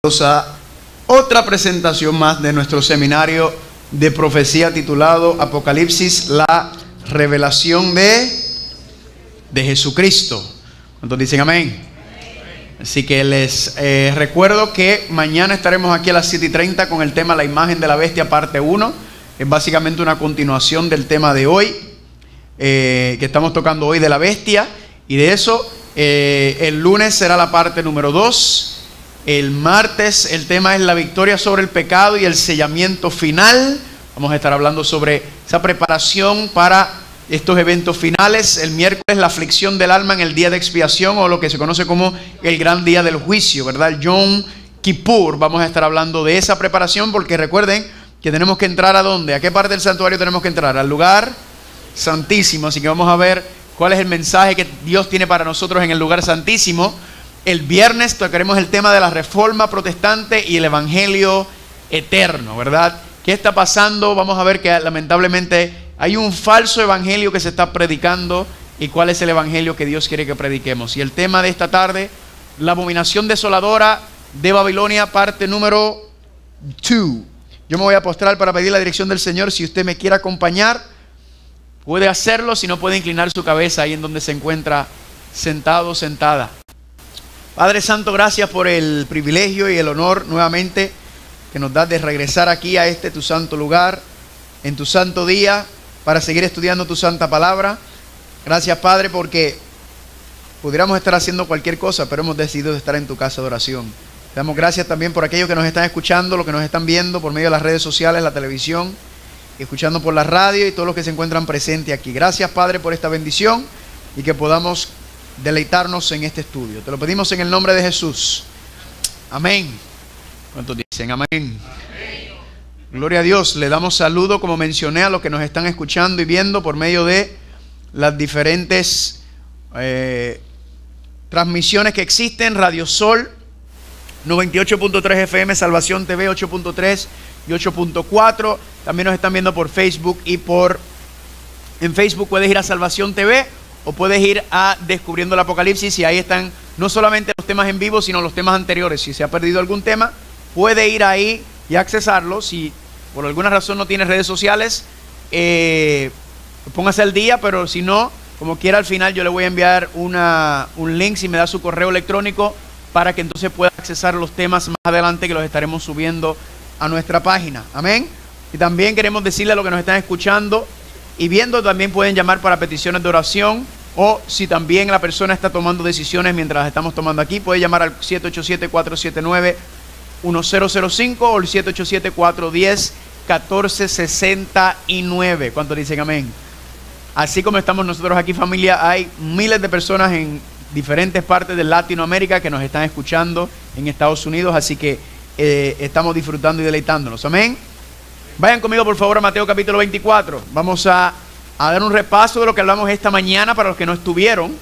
A otra presentación más de nuestro seminario de profecía titulado Apocalipsis, la revelación de Jesucristo. ¿Cuántos dicen amén? Así que les recuerdo que mañana estaremos aquí a las 7:30 con el tema La imagen de la bestia parte 1. Es básicamente una continuación del tema de hoy, que estamos tocando hoy, de la bestia. Y de eso el lunes será la parte número 2. El martes el tema es la victoria sobre el pecado y el sellamiento final. Vamos a estar hablando sobre esa preparación para estos eventos finales. El miércoles la aflicción del alma en el día de expiación, o lo que se conoce como el gran día del juicio, ¿verdad? El Yom Kippur. Vamos a estar hablando de esa preparación, porque recuerden que tenemos que entrar ¿a dónde? ¿A qué parte del santuario tenemos que entrar? Al lugar santísimo. Así que vamos a ver cuál es el mensaje que Dios tiene para nosotros en el lugar santísimo. El viernes tocaremos el tema de la reforma protestante y el evangelio eterno, ¿verdad? ¿Qué está pasando? Vamos a ver que lamentablemente hay un falso evangelio que se está predicando, y cuál es el evangelio que Dios quiere que prediquemos. Y el tema de esta tarde, la abominación desoladora de Babilonia, parte número 2. Yo me voy a postrar para pedir la dirección del Señor. Si usted me quiere acompañar, puede hacerlo. Si no, puede inclinar su cabeza ahí en donde se encuentra sentado o sentada. Padre Santo, gracias por el privilegio y el honor nuevamente que nos das de regresar aquí a este tu santo lugar, en tu santo día, para seguir estudiando tu santa palabra. Gracias, Padre, porque pudiéramos estar haciendo cualquier cosa, pero hemos decidido estar en tu casa de oración. Te damos gracias también por aquellos que nos están escuchando, los que nos están viendo por medio de las redes sociales, la televisión, escuchando por la radio, y todos los que se encuentran presentes aquí. Gracias, Padre, por esta bendición, y que podamos deleitarnos en este estudio. Te lo pedimos en el nombre de Jesús. Amén. ¿Cuántos dicen amén? Amén. Gloria a Dios. Le damos saludo, como mencioné, a los que nos están escuchando y viendo por medio de las diferentes transmisiones que existen. Radio Sol 98.3 FM, Salvación TV 8.3 y 8.4. También nos están viendo por Facebook, y en Facebook puedes ir a Salvación TV, o puedes ir a Descubriendo el Apocalipsis, y ahí están no solamente los temas en vivo, sino los temas anteriores. Si se ha perdido algún tema, puede ir ahí y accesarlo. Si por alguna razón no tiene redes sociales, póngase al día, pero si no, como quiera, al final yo le voy a enviar un link, si me da su correo electrónico, para que entonces pueda accesar los temas más adelante, que los estaremos subiendo a nuestra página. Amén. Y también queremos decirle a los que nos están escuchando y viendo, también pueden llamar para peticiones de oración, o si también la persona está tomando decisiones mientras las estamos tomando aquí, puede llamar al 787-479-1005 o el 787-410-1469. ¿Cuántos dicen amén? Así como estamos nosotros aquí, familia, hay miles de personas en diferentes partes de Latinoamérica que nos están escuchando en Estados Unidos, así que estamos disfrutando y deleitándonos. Amén. Vayan conmigo por favor a Mateo capítulo 24. Vamos a dar un repaso de lo que hablamos esta mañana para los que no estuvieron.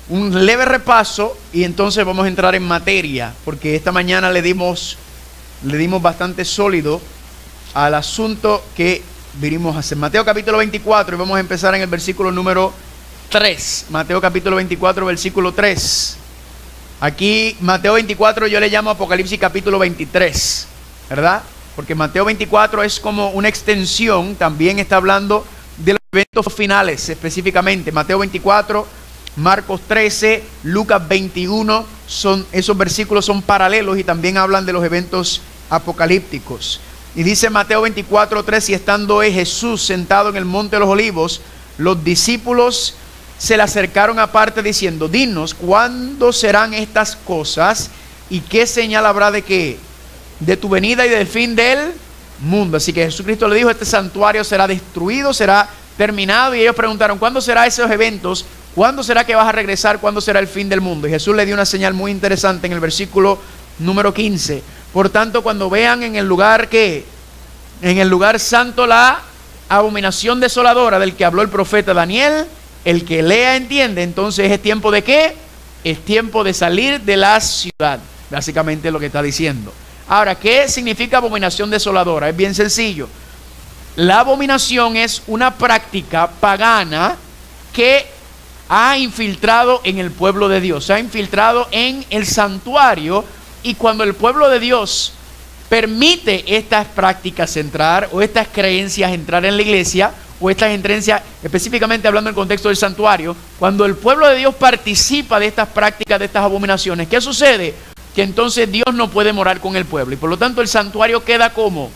Un leve repaso, y entonces vamos a entrar en materia, porque esta mañana le dimos bastante sólido al asunto que vinimos a hacer. Mateo capítulo 24, y vamos a empezar en el versículo número 3. Mateo capítulo 24, versículo 3. Aquí Mateo 24 yo le llamo Apocalipsis capítulo 23, ¿verdad? Porque Mateo 24 es como una extensión, también está hablando de los eventos finales específicamente. Mateo 24, Marcos 13, Lucas 21, esos versículos son paralelos y también hablan de los eventos apocalípticos. Y dice Mateo 24, 3, y estando Jesús sentado en el monte de los olivos, los discípulos se le acercaron aparte diciendo: dinos, ¿cuándo serán estas cosas? ¿Y qué señal habrá de qué? De tu venida y del fin del mundo. Así que Jesucristo le dijo: este santuario será destruido, será terminado. Y ellos preguntaron: ¿cuándo será esos eventos? ¿Cuándo será que vas a regresar? ¿Cuándo será el fin del mundo? Y Jesús le dio una señal muy interesante en el versículo número 15. Por tanto, cuando vean en el lugar santo la abominación desoladora del que habló el profeta Daniel, el que lea entiende. Entonces, ¿es tiempo de qué? Es tiempo de salir de la ciudad. Básicamente es lo que está diciendo. Ahora, ¿qué significa abominación desoladora? Es bien sencillo. La abominación es una práctica pagana que ha infiltrado en el pueblo de Dios, se ha infiltrado en el santuario, Y cuando el pueblo de Dios permite estas prácticas entrar, o estas creencias entrar en la iglesia, o estas creencias, específicamente hablando en el contexto del santuario, cuando el pueblo de Dios participa de estas prácticas, de estas abominaciones, ¿qué sucede? Que entonces Dios no puede morar con el pueblo, y por lo tanto el santuario queda como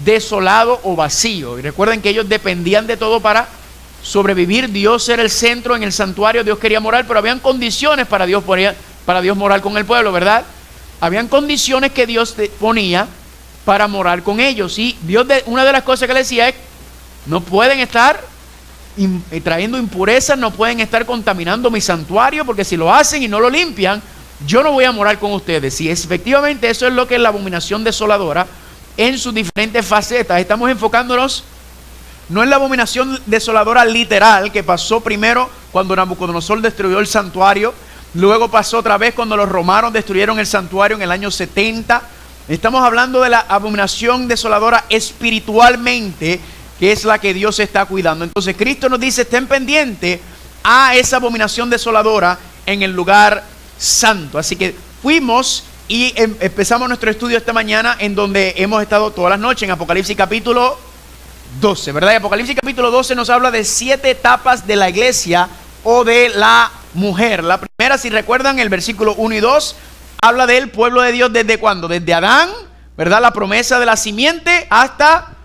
desolado o vacío. Y recuerden que ellos dependían de todo para sobrevivir. Dios era el centro en el santuario, Dios quería morar, pero habían condiciones para Dios morar con el pueblo, ¿verdad? Habían condiciones que Dios ponía para morar con ellos. Y Dios, una de las cosas que le decía es: no pueden estar trayendo impurezas, no pueden estar contaminando mi santuario, porque si lo hacen y no lo limpian, yo no voy a morar con ustedes. Y efectivamente eso es lo que es la abominación desoladora en sus diferentes facetas. Estamos enfocándonos no en la abominación desoladora literal, que pasó primero cuando Nabucodonosor destruyó el santuario, luego pasó otra vez cuando los romanos destruyeron el santuario en el año 70. Estamos hablando de la abominación desoladora espiritualmente, que es la que Dios está cuidando. Entonces Cristo nos dice: estén pendientes a esa abominación desoladora en el lugar santo. Así que fuimos y empezamos nuestro estudio esta mañana, en donde hemos estado todas las noches en Apocalipsis capítulo 12, ¿verdad? Y Apocalipsis capítulo 12 nos habla de 7 etapas de la iglesia o de la mujer. La primera, si recuerdan, el versículo 1 y 2 habla del pueblo de Dios. ¿Desde cuándo? Desde Adán, ¿verdad? La promesa de la simiente hasta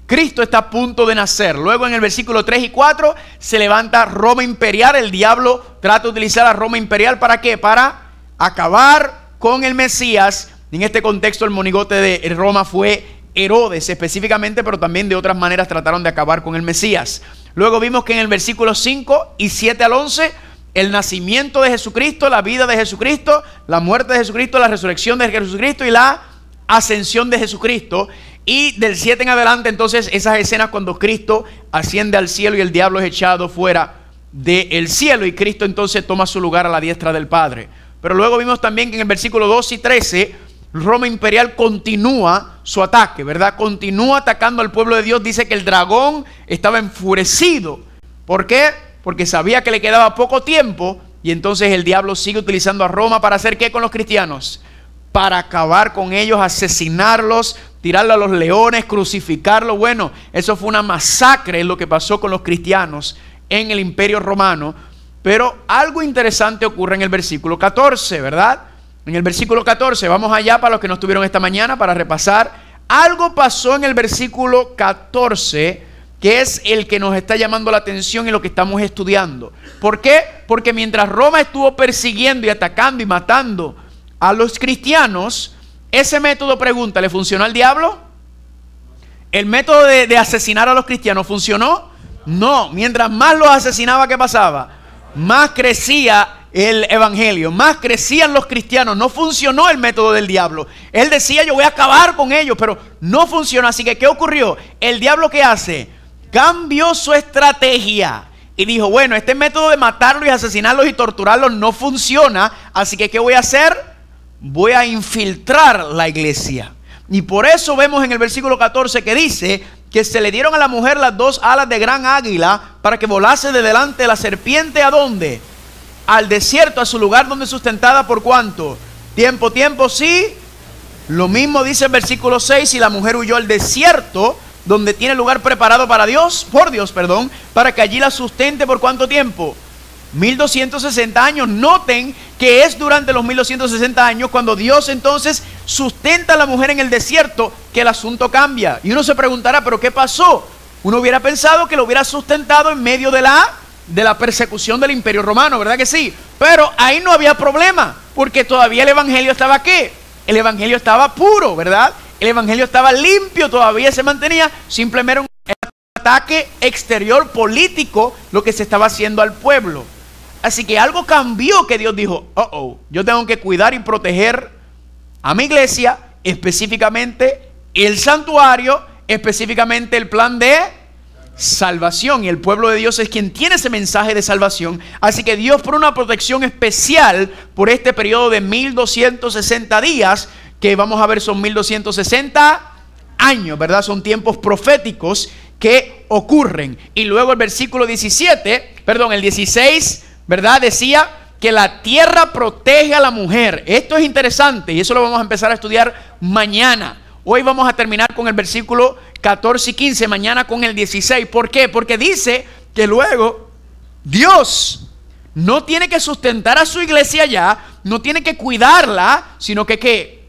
Cristo está a punto de nacer. Luego en el versículo 3 y 4 se levanta Roma imperial. El diablo trata de utilizar a Roma imperial, ¿para qué? Para acabar con el Mesías. En este contexto el monigote de Roma fue Herodes específicamente, pero también de otras maneras trataron de acabar con el Mesías. Luego vimos que en el versículo 5 y 7 al 11, el nacimiento de Jesucristo, la vida de Jesucristo, la muerte de Jesucristo, la resurrección de Jesucristo y la ascensión de Jesucristo. Y del 7 en adelante, entonces, esas escenas cuando Cristo asciende al cielo y el diablo es echado fuera del cielo, y Cristo entonces toma su lugar a la diestra del Padre. Pero luego vimos también que en el versículo 2 y 13, Roma imperial continúa su ataque, ¿verdad? Continúa atacando al pueblo de Dios. Dice que el dragón estaba enfurecido. ¿Por qué? Porque sabía que le quedaba poco tiempo, y entonces el diablo sigue utilizando a Roma para hacer ¿qué con los cristianos? Para acabar con ellos, asesinarlos, tirarlos a los leones, crucificarlos. Bueno, eso fue una masacre lo que pasó con los cristianos en el Imperio Romano. Pero algo interesante ocurre en el versículo 14, ¿verdad? En el versículo 14, vamos allá para los que no estuvieron esta mañana para repasar. Algo pasó en el versículo 14 que es el que nos está llamando la atención y lo que estamos estudiando. ¿Por qué? Porque mientras Roma estuvo persiguiendo y atacando y matando a los cristianos, ese método, pregunta, ¿le funcionó al diablo? ¿El método de asesinar a los cristianos funcionó? No. Mientras más los asesinaba, ¿qué pasaba? Más crecía el evangelio, más crecían los cristianos. No funcionó el método del diablo. Él decía: yo voy a acabar con ellos, pero no funcionó. Así que ¿qué ocurrió? El diablo, ¿qué hace? Cambió su estrategia y dijo: bueno, este método de matarlos y asesinarlos y torturarlos no funciona, así que ¿qué voy a hacer? Voy a infiltrar la iglesia. Y por eso vemos en el versículo 14 que dice que se le dieron a la mujer las 2 alas de gran águila para que volase de delante de la serpiente. ¿A dónde? Al desierto, a su lugar donde sustentada. ¿Por cuánto? Tiempo, sí. Lo mismo dice el versículo 6, y la mujer huyó al desierto, donde tiene lugar preparado para Dios, para que allí la sustente. ¿Por cuánto tiempo? 1260 años. Noten que es durante los 1260 años cuando Dios entonces sustenta a la mujer en el desierto que el asunto cambia. Y uno se preguntará: ¿pero qué pasó? Uno hubiera pensado que lo hubiera sustentado en medio de la persecución del Imperio Romano, ¿verdad que sí? Pero ahí no había problema, porque todavía el evangelio estaba ¿qué? El evangelio estaba puro, ¿verdad? El evangelio estaba limpio, todavía se mantenía. Simplemente un ataque exterior político lo que se estaba haciendo al pueblo. Así que algo cambió, que Dios dijo: yo tengo que cuidar y proteger a mi iglesia, específicamente el santuario, específicamente el plan de salvación. Y el pueblo de Dios es quien tiene ese mensaje de salvación. Así que Dios, por una protección especial por este periodo de 1260 días, que vamos a ver son 1260 años, ¿verdad? Son tiempos proféticos que ocurren. Y luego el versículo el 16, ¿verdad? Decía que la tierra protege a la mujer. Esto es interesante y eso lo vamos a empezar a estudiar mañana. Hoy vamos a terminar con el versículo 14 y 15, mañana con el 16. ¿Por qué? Porque dice que luego Dios no tiene que sustentar a su iglesia ya, no tiene que cuidarla, sino que ¿qué?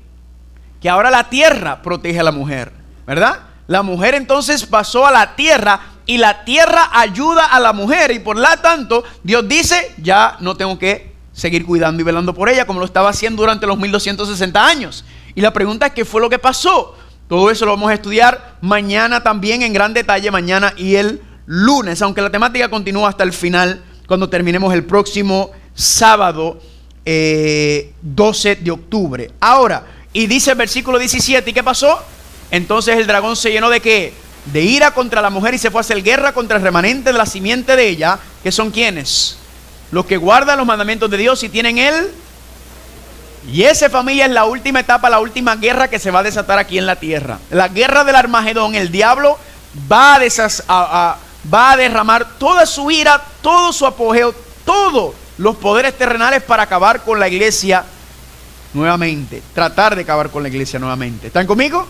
Que ahora la tierra protege a la mujer, ¿verdad? La mujer entonces pasó a la tierra y la tierra ayuda a la mujer y por lo tanto Dios dice, ya no tengo que seguir cuidando y velando por ella como lo estaba haciendo durante los 1260 años. Y la pregunta es, ¿qué fue lo que pasó? Todo eso lo vamos a estudiar mañana también en gran detalle, mañana y el lunes, aunque la temática continúa hasta el final, cuando terminemos el próximo sábado 12 de octubre. Ahora, y dice el versículo 17, ¿y qué pasó? Entonces el dragón se llenó ¿de qué? De ira contra la mujer y se fue a hacer guerra contra el remanente de la simiente de ella, que son ¿quiénes? Los que guardan los mandamientos de Dios y tienen él. Y esa familia es la última etapa, la última guerra que se va a desatar aquí en la tierra. La guerra del Armagedón. El diablo va a derramar toda su ira, todo su apogeo, todos los poderes terrenales para acabar con la iglesia nuevamente. Tratar de acabar con la iglesia nuevamente. ¿Están conmigo?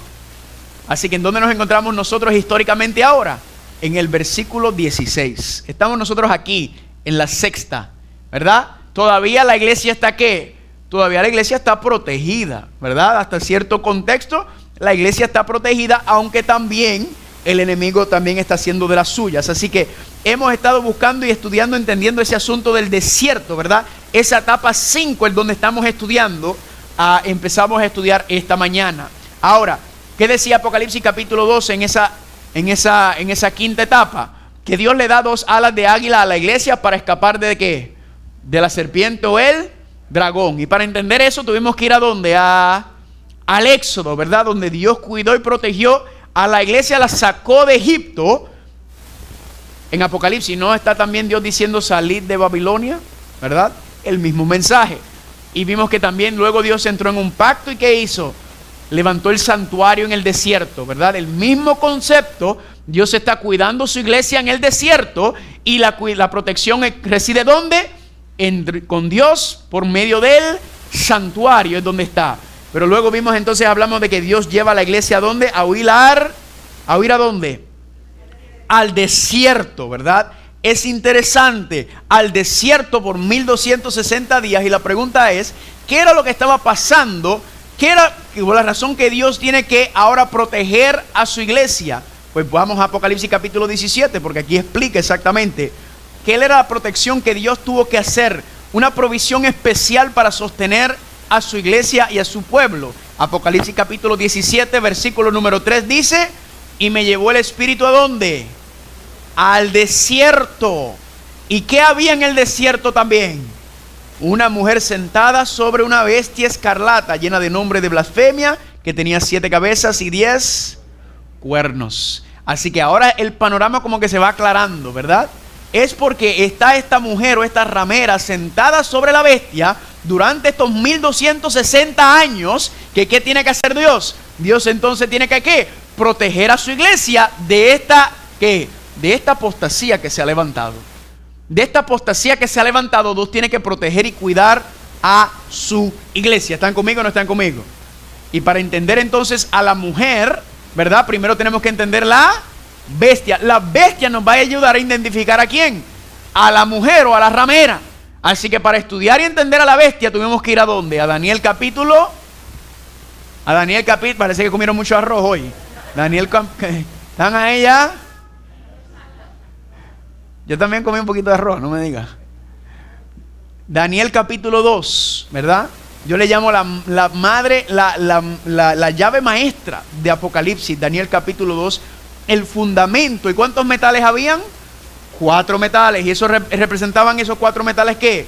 Así que ¿en dónde nos encontramos nosotros históricamente ahora? En el versículo 16. Estamos nosotros aquí, en la sexta, ¿verdad? Todavía la iglesia está ¿qué? Todavía la iglesia está protegida, ¿verdad? Hasta cierto contexto, la iglesia está protegida, aunque también el enemigo también está haciendo de las suyas. Así que hemos estado buscando y estudiando, entendiendo ese asunto del desierto, ¿verdad? Esa etapa 5 es donde estamos estudiando, empezamos a estudiar esta mañana. Ahora, ¿qué decía Apocalipsis capítulo 12 en esa quinta etapa? Que Dios le da 2 alas de águila a la iglesia para escapar de ¿qué? De la serpiente o el dragón. Y para entender eso tuvimos que ir ¿a dónde? Al Éxodo, ¿verdad? Donde Dios cuidó y protegió a la iglesia, la sacó de Egipto. En Apocalipsis no está también Dios diciendo salid de Babilonia, ¿verdad? El mismo mensaje. Y vimos que también luego Dios entró en un pacto y ¿qué hizo? Levantó el santuario en el desierto, ¿verdad? El mismo concepto. Dios está cuidando su iglesia en el desierto y la protección reside ¿dónde? Con Dios por medio del santuario es donde está. Pero luego vimos entonces, hablamos de que Dios lleva a la iglesia ¿a dónde? A huir ¿a dónde? Al desierto, ¿verdad? Es interesante, al desierto por 1260 días. Y la pregunta es, ¿qué era lo que estaba pasando? ¿Qué era la razón que Dios tiene que ahora proteger a su iglesia? Pues vamos a Apocalipsis capítulo 17, porque aquí explica exactamente qué era la protección que Dios tuvo que hacer, una provisión especial para sostener a su iglesia y a su pueblo. Apocalipsis capítulo 17, versículo número 3 dice, y me llevó el Espíritu ¿a dónde? Al desierto. ¿Y qué había en el desierto también? Una mujer sentada sobre una bestia escarlata, llena de nombre de blasfemia, que tenía 7 cabezas y 10 cuernos. Así que ahora el panorama como que se va aclarando, ¿verdad? Es porque está esta mujer o esta ramera sentada sobre la bestia durante estos 1260 años. ¿Qué tiene que hacer Dios? Dios entonces tiene que ¿qué? Proteger a su iglesia de esta ¿qué? De esta apostasía que se ha levantado. De esta apostasía que se ha levantado, Dios tiene que proteger y cuidar a su iglesia. ¿Están conmigo o no están conmigo? Y para entender entonces a la mujer, ¿verdad? Primero tenemos que entender la bestia. La bestia nos va a ayudar a identificar ¿a quién? A la mujer o a la ramera. Así que para estudiar y entender a la bestia tuvimos que ir ¿a dónde? A Daniel capítulo. Parece que comieron mucho arroz hoy. ¿Están a ella? Yo también comí un poquito de arroz, no me digas. Daniel capítulo 2, ¿verdad? Yo le llamo la madre, la llave maestra de Apocalipsis. Daniel capítulo 2, el fundamento. ¿Y cuántos metales habían? 4 metales. ¿Y eso representaban esos 4 metales qué?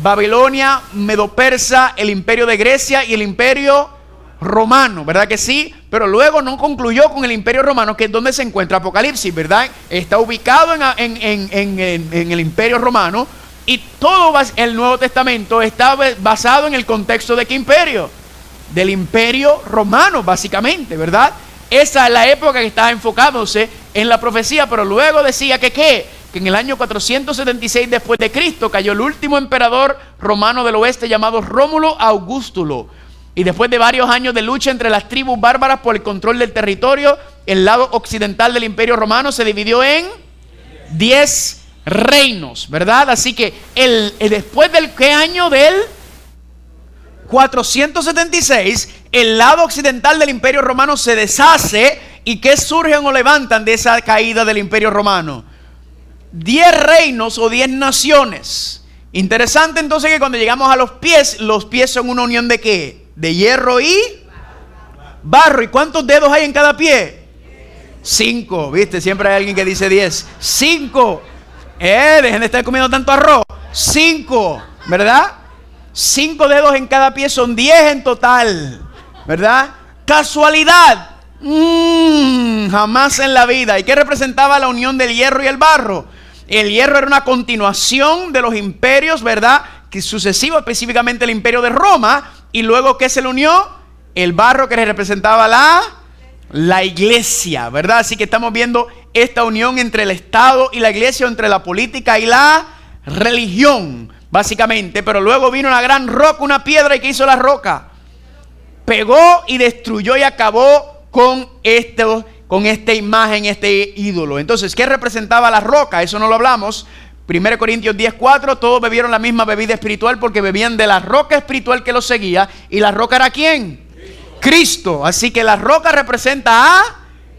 Babilonia, Medo-Persa, el imperio de Grecia y el imperio romano, ¿verdad que sí? Pero luego no concluyó con el imperio romano, que es donde se encuentra Apocalipsis, ¿verdad? Está ubicado en el imperio romano. Y todo el Nuevo Testamento está basado en el contexto de ¿qué imperio? Del imperio romano, básicamente, ¿verdad? Esa es la época que estaba enfocándose en la profecía, pero luego decía que ¿qué? que en el año 476 después de Cristo cayó el último emperador romano del oeste llamado Rómulo Augustulo. Y después de varios años de lucha entre las tribus bárbaras por el control del territorio, el lado occidental del Imperio Romano se dividió en 10 reinos, ¿verdad? Así que después del ¿qué año? Del 476, el lado occidental del Imperio Romano se deshace. ¿Y qué surgen o levantan de esa caída del Imperio Romano? 10 reinos o 10 naciones. Interesante entonces que cuando llegamos a los pies son una unión ¿de qué? De hierro y barro. ¿Y cuántos dedos hay en cada pie? 5, ¿viste? Siempre hay alguien que dice 10. 5. Dejen de estar comiendo tanto arroz. 5, ¿verdad? 5 dedos en cada pie son 10 en total, ¿verdad? Casualidad. Jamás en la vida. ¿Y qué representaba la unión del hierro y el barro? El hierro era una continuación de los imperios, ¿verdad? Que sucesivo, específicamente el imperio de Roma. Y luego, ¿qué se le unió? El barro, que representaba la iglesia, ¿verdad? Así que estamos viendo esta unión entre el Estado y la iglesia, entre la política y la religión, básicamente. Pero luego vino una gran roca, una piedra. ¿Y qué hizo la roca? Pegó y destruyó y acabó con esta imagen, este ídolo. Entonces, ¿qué representaba la roca? Eso no lo hablamos. 1 Corintios 10:4, todos bebieron la misma bebida espiritual porque bebían de la roca espiritual que los seguía. ¿Y la roca era quién? Cristo. Así que la roca representa a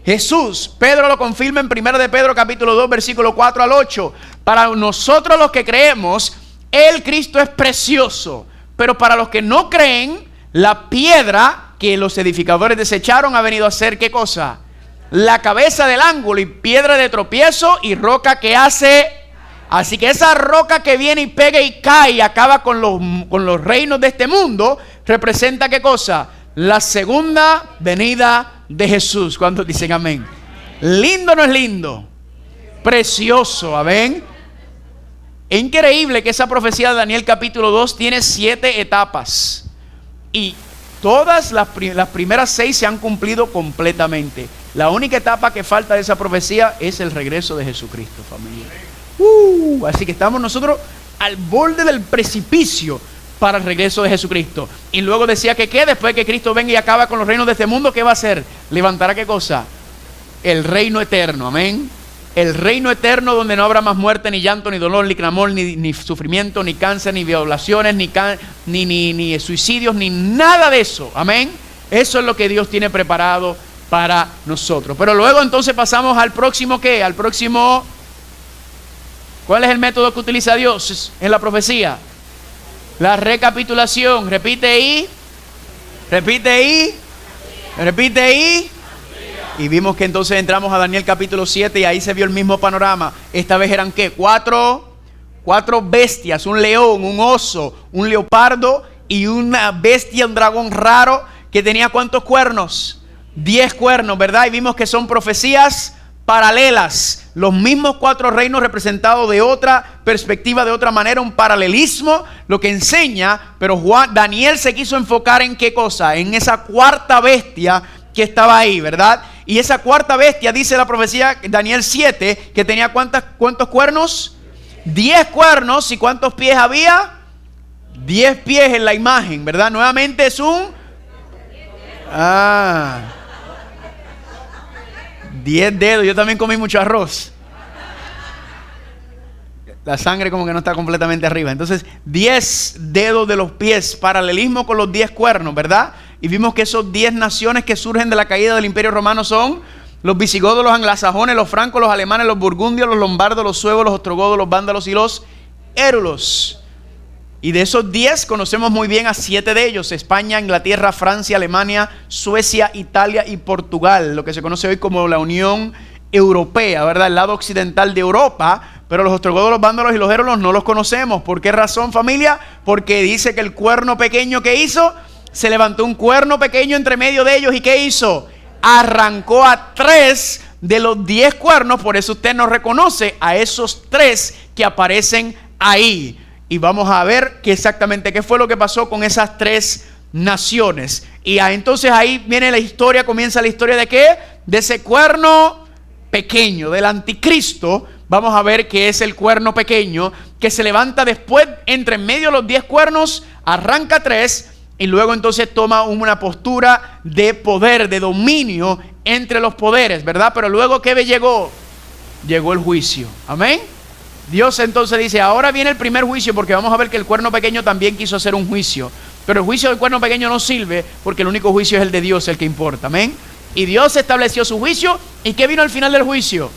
Jesús. Pedro lo confirma en 1 de Pedro capítulo 2 versículo 4 al 8. Para nosotros los que creemos, el Cristo es precioso. Pero para los que no creen, la piedra que los edificadores desecharon ha venido a ser ¿qué cosa? La cabeza del ángulo y piedra de tropiezo y roca que hace. Así que esa roca que viene y pega y cae y acaba con los reinos de este mundo, representa ¿qué cosa? La segunda venida de Jesús. ¿Cuántos dicen amén? ¿Lindo o no es lindo? Precioso, amén. Es increíble que esa profecía de Daniel capítulo 2 tiene 7 etapas. Y todas las primeras 6 se han cumplido completamente. La única etapa que falta de esa profecía es el regreso de Jesucristo, familia. Así que estamos nosotros al borde del precipicio para el regreso de Jesucristo. Y luego decía que ¿qué? Después de que Cristo venga y acaba con los reinos de este mundo, ¿qué va a hacer? Levantará ¿qué cosa? El reino eterno, amén. El reino eterno donde no habrá más muerte, ni llanto, ni dolor, ni clamor, ni sufrimiento, ni cáncer, ni violaciones, ni suicidios, ni nada de eso, amén. Eso es lo que Dios tiene preparado para nosotros. Pero luego entonces pasamos al próximo ¿qué? Al próximo. ¿Cuál es el método que utiliza Dios en la profecía? La recapitulación. Repite y repite y repite y vimos que entonces entramos a Daniel capítulo 7 y ahí se vio el mismo panorama. Esta vez eran ¿qué? Cuatro bestias, un león, un oso, un leopardo y una bestia, un dragón raro que tenía ¿cuántos cuernos? 10 cuernos, ¿verdad? Y vimos que son profecías paralelas, los mismos 4 reinos representados de otra perspectiva, de otra manera, un paralelismo, lo que enseña, pero Daniel se quiso enfocar en ¿qué cosa? En esa cuarta bestia que estaba ahí, ¿verdad? Y esa cuarta bestia, dice la profecía Daniel 7, que tenía ¿cuántos cuernos? 10 cuernos. ¿Y cuántos pies había? 10 pies en la imagen, ¿verdad? Nuevamente es un 10 dedos. Yo también comí mucho arroz. La sangre como que no está completamente arriba. Entonces 10 dedos de los pies, paralelismo con los 10 cuernos, ¿verdad? Y vimos que esos 10 naciones que surgen de la caída del Imperio Romano son los visigodos, los anglosajones, los francos, los alemanes, los burgundios, los lombardos, los suevos, los ostrogodos, los vándalos y los érulos. Y de esos 10 conocemos muy bien a 7 de ellos: España, Inglaterra, Francia, Alemania, Suecia, Italia y Portugal, lo que se conoce hoy como la Unión Europea, ¿verdad? El lado occidental de Europa. Pero los ostrogodos, los vándalos y los érulos no los conocemos. ¿Por qué razón, familia? Porque dice que el cuerno pequeño que hizo, se levantó un cuerno pequeño entre medio de ellos. ¿Y qué hizo? Arrancó a 3 de los 10 cuernos. Por eso usted no reconoce a esos 3 que aparecen ahí. Y vamos a ver exactamente qué fue lo que pasó con esas 3 naciones. Y entonces ahí viene la historia, comienza la historia de ¿qué? De ese cuerno pequeño, del anticristo, vamos a ver que es el cuerno pequeño, que se levanta después, entre en medio de los 10 cuernos, arranca 3, y luego entonces toma una postura de poder, de dominio entre los poderes, ¿verdad? Pero luego, ¿qué llegó? Llegó el juicio. Amén. Dios entonces dice, ahora viene el primer juicio, porque vamos a ver que el cuerno pequeño también quiso hacer un juicio. Pero el juicio del cuerno pequeño no sirve, porque el único juicio es el de Dios, el que importa. Amén. Y Dios estableció su juicio. ¿Y qué vino al final del juicio?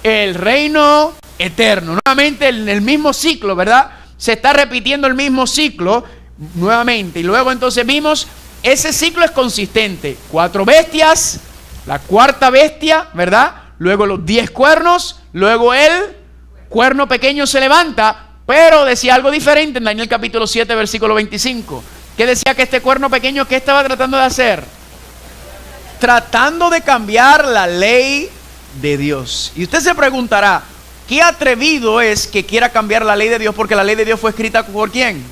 El reino eterno. Nuevamente el mismo ciclo, ¿verdad? Se está repitiendo el mismo ciclo nuevamente. Y luego entonces vimos, ese ciclo es consistente. 4 bestias, la cuarta bestia, ¿verdad? Luego los 10 cuernos, luego el cuerno pequeño se levanta, pero decía algo diferente en Daniel capítulo 7, versículo 25. ¿Qué decía que este cuerno pequeño, qué estaba tratando de hacer? Tratando de cambiar la ley de Dios. Y usted se preguntará, ¿qué atrevido es que quiera cambiar la ley de Dios? Porque la ley de Dios fue escrita ¿por quién?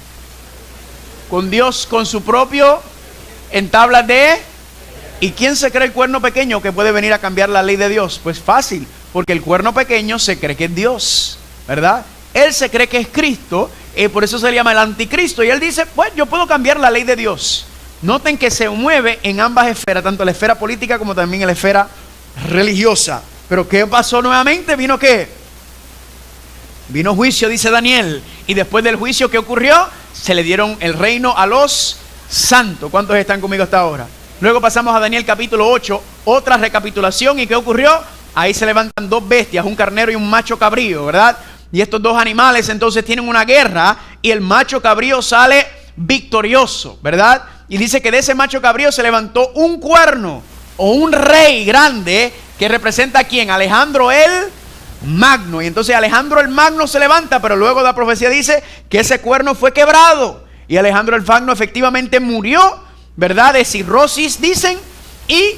Con Dios, con su propio, en tablas de... ¿Y quién se cree el cuerno pequeño que puede venir a cambiar la ley de Dios? Pues fácil, porque el cuerno pequeño se cree que es Dios, ¿verdad? Él se cree que es Cristo, por eso se le llama el anticristo. Y él dice, pues yo puedo cambiar la ley de Dios. Noten que se mueve en ambas esferas, tanto la esfera política como también en la esfera religiosa. Pero ¿qué pasó nuevamente? ¿Vino qué? Vino juicio, dice Daniel. Y después del juicio, ¿qué ocurrió? Se le dieron el reino a los santos. ¿Cuántos están conmigo hasta ahora? Luego pasamos a Daniel capítulo 8, otra recapitulación. ¿Y qué ocurrió? Ahí se levantan 2 bestias, un carnero y un macho cabrío, ¿verdad? Y estos 2 animales entonces tienen una guerra y el macho cabrío sale victorioso, ¿verdad? Y dice que de ese macho cabrío se levantó un cuerno o un rey grande que representa a ¿quién? Alejandro el Magno. Y entonces Alejandro el Magno se levanta, pero luego la profecía dice que ese cuerno fue quebrado. Y Alejandro el Magno efectivamente murió, ¿verdad? De cirrosis, dicen. Y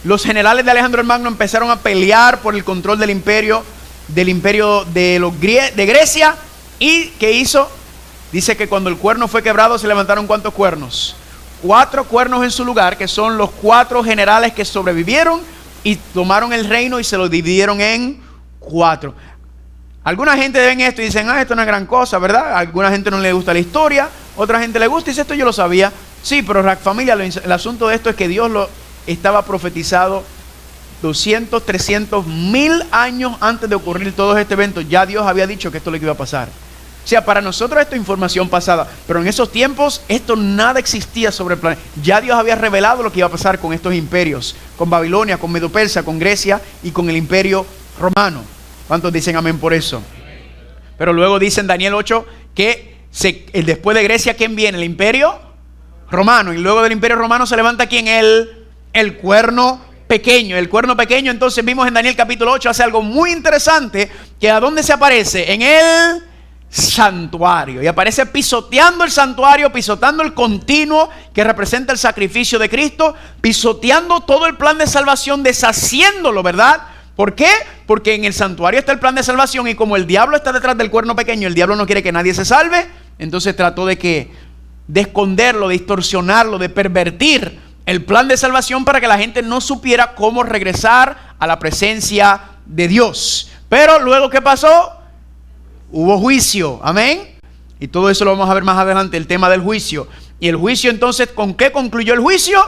los generales de Alejandro el Magno empezaron a pelear por el control del imperio de Grecia. ¿Y qué hizo? Dice que cuando el cuerno fue quebrado se levantaron ¿cuántos cuernos? 4 cuernos en su lugar, que son los 4 generales que sobrevivieron y tomaron el reino y se lo dividieron en 4. Alguna gente ven esto y dicen, esto no es gran cosa, ¿verdad? A alguna gente no le gusta la historia, otra gente le gusta y dice, esto yo lo sabía. Sí, pero familia, el asunto de esto es que Dios lo estaba profetizado 200, 300, 1000 años antes de ocurrir todos estos eventos. Ya Dios había dicho que esto es lo que iba a pasar. O sea, para nosotros esto es información pasada, pero en esos tiempos esto nada existía sobre el planeta. Ya Dios había revelado lo que iba a pasar con estos imperios, con Babilonia, con Medo-Persa, con Grecia y con el imperio romano. ¿Cuántos dicen amén por eso? Pero luego dice en Daniel 8 que después de Grecia, ¿quién viene? El imperio romano. Y luego del imperio romano se levanta ¿quién? El cuerno pequeño. El cuerno pequeño, entonces vimos en Daniel capítulo 8, hace algo muy interesante, que ¿a dónde se aparece? En el santuario. Y aparece pisoteando el santuario, pisoteando el continuo que representa el sacrificio de Cristo, pisoteando todo el plan de salvación, deshaciéndolo, ¿verdad? ¿Por qué? Porque en el santuario está el plan de salvación y como el diablo está detrás del cuerno pequeño, el diablo no quiere que nadie se salve, entonces trató de esconderlo, de distorsionarlo, de pervertir el plan de salvación para que la gente no supiera cómo regresar a la presencia de Dios. Pero luego, ¿qué pasó? Hubo juicio, amén. Y todo eso lo vamos a ver más adelante, el tema del juicio. Y el juicio entonces, ¿con qué concluyó el juicio?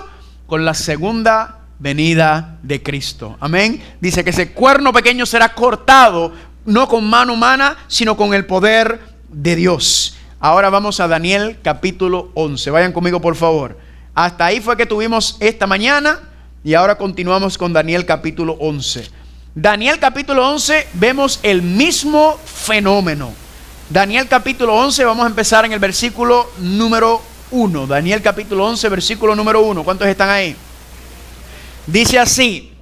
Con la segunda venida de Cristo, amén. Dice que ese cuerno pequeño será cortado, no con mano humana, sino con el poder de Dios. Ahora vamos a Daniel capítulo 11. Vayan conmigo por favor. Hasta ahí fue que tuvimos esta mañana y ahora continuamos con Daniel capítulo 11. Daniel capítulo 11 vemos el mismo fenómeno. Daniel capítulo 11, vamos a empezar en el versículo número 1. Daniel capítulo 11, versículo número 1. ¿Cuántos están ahí? Dice así,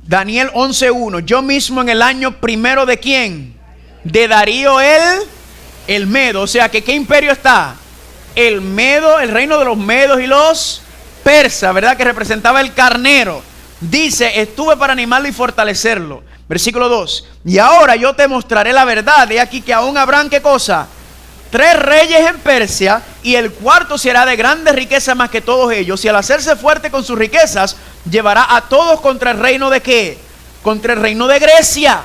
Daniel 11:1. Yo mismo en el año primero de ¿quién? De Darío el Medo. O sea que ¿qué imperio está? El Medo, el reino de los medos y los persas, ¿verdad? Que representaba el carnero. Dice, estuve para animarlo y fortalecerlo. Versículo 2. Y ahora yo te mostraré la verdad. He aquí que aún habrán, ¿qué cosa? 3 reyes en Persia, y el cuarto será de grandes riquezas más que todos ellos. Y al hacerse fuerte con sus riquezas, llevará a todos contra el reino de ¿qué? contra el reino de Grecia.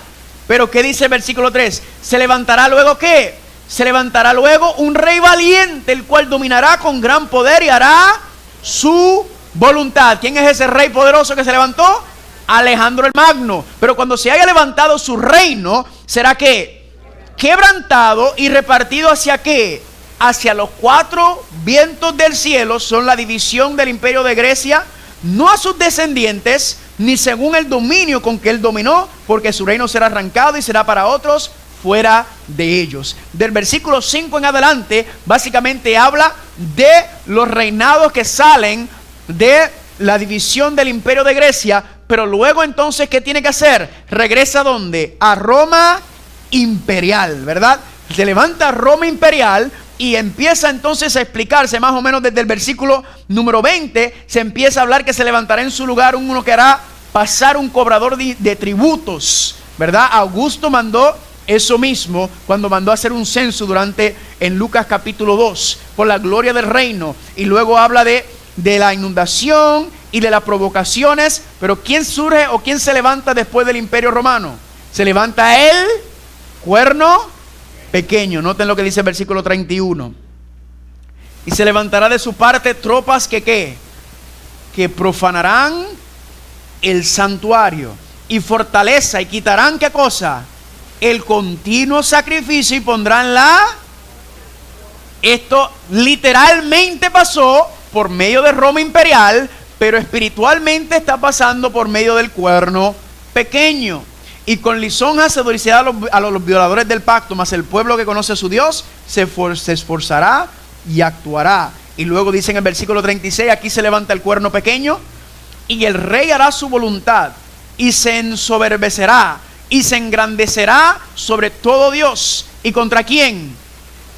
Pero ¿qué dice el versículo 3? ¿Se levantará luego qué? Se levantará luego un rey valiente, el cual dominará con gran poder y hará su voluntad. ¿Quién es ese rey poderoso que se levantó? Alejandro el Magno. Pero cuando se haya levantado su reino, ¿será qué? Quebrantado y repartido hacia qué? Hacia los 4 vientos del cielo. Son la división del imperio de Grecia, no a sus descendientes, ni según el dominio con que él dominó, porque su reino será arrancado y será para otros fuera de ellos. Del versículo 5 en adelante, básicamente habla de los reinados que salen de la división del imperio de Grecia, pero luego entonces, ¿qué tiene que hacer? Regresa ¿a dónde? A Roma imperial, ¿verdad? Se levanta Roma imperial y empieza entonces a explicarse más o menos desde el versículo número 20, se empieza a hablar que se levantará en su lugar uno que hará pasar un cobrador de tributos, ¿verdad? Augusto mandó eso mismo cuando mandó a hacer un censo en Lucas capítulo 2, por la gloria del reino. Y luego habla de la inundación y de las provocaciones. Pero ¿quién surge o quién se levanta después del imperio romano? Se levanta el cuerno pequeño. Noten lo que dice el versículo 31. Y se levantará de su parte tropas que profanarán el santuario y fortaleza, y quitarán ¿qué cosa? El continuo sacrificio, y pondrán Esto literalmente pasó por medio de Roma imperial, pero espiritualmente está pasando por medio del cuerno pequeño. Y con lisonjas seducirá a los violadores del pacto, mas el pueblo que conoce a su Dios se esforzará y actuará. Y luego dice en el versículo 36, aquí se levanta el cuerno pequeño, y el rey hará su voluntad, y se ensoberbecerá, y se engrandecerá sobre todo Dios. ¿Y contra quién?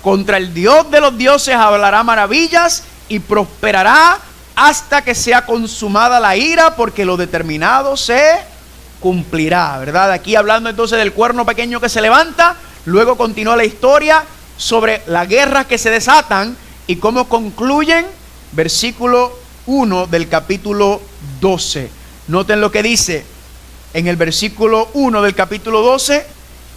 Contra el Dios de los dioses hablará maravillas, y prosperará hasta que sea consumada la ira, porque lo determinado se cumplirá, ¿verdad? Aquí hablando entonces del cuerno pequeño que se levanta. Luego continúa la historia sobre las guerras que se desatan y cómo concluyen. Versículo 1 del capítulo 12. Noten lo que dice en el versículo 1 del capítulo 12.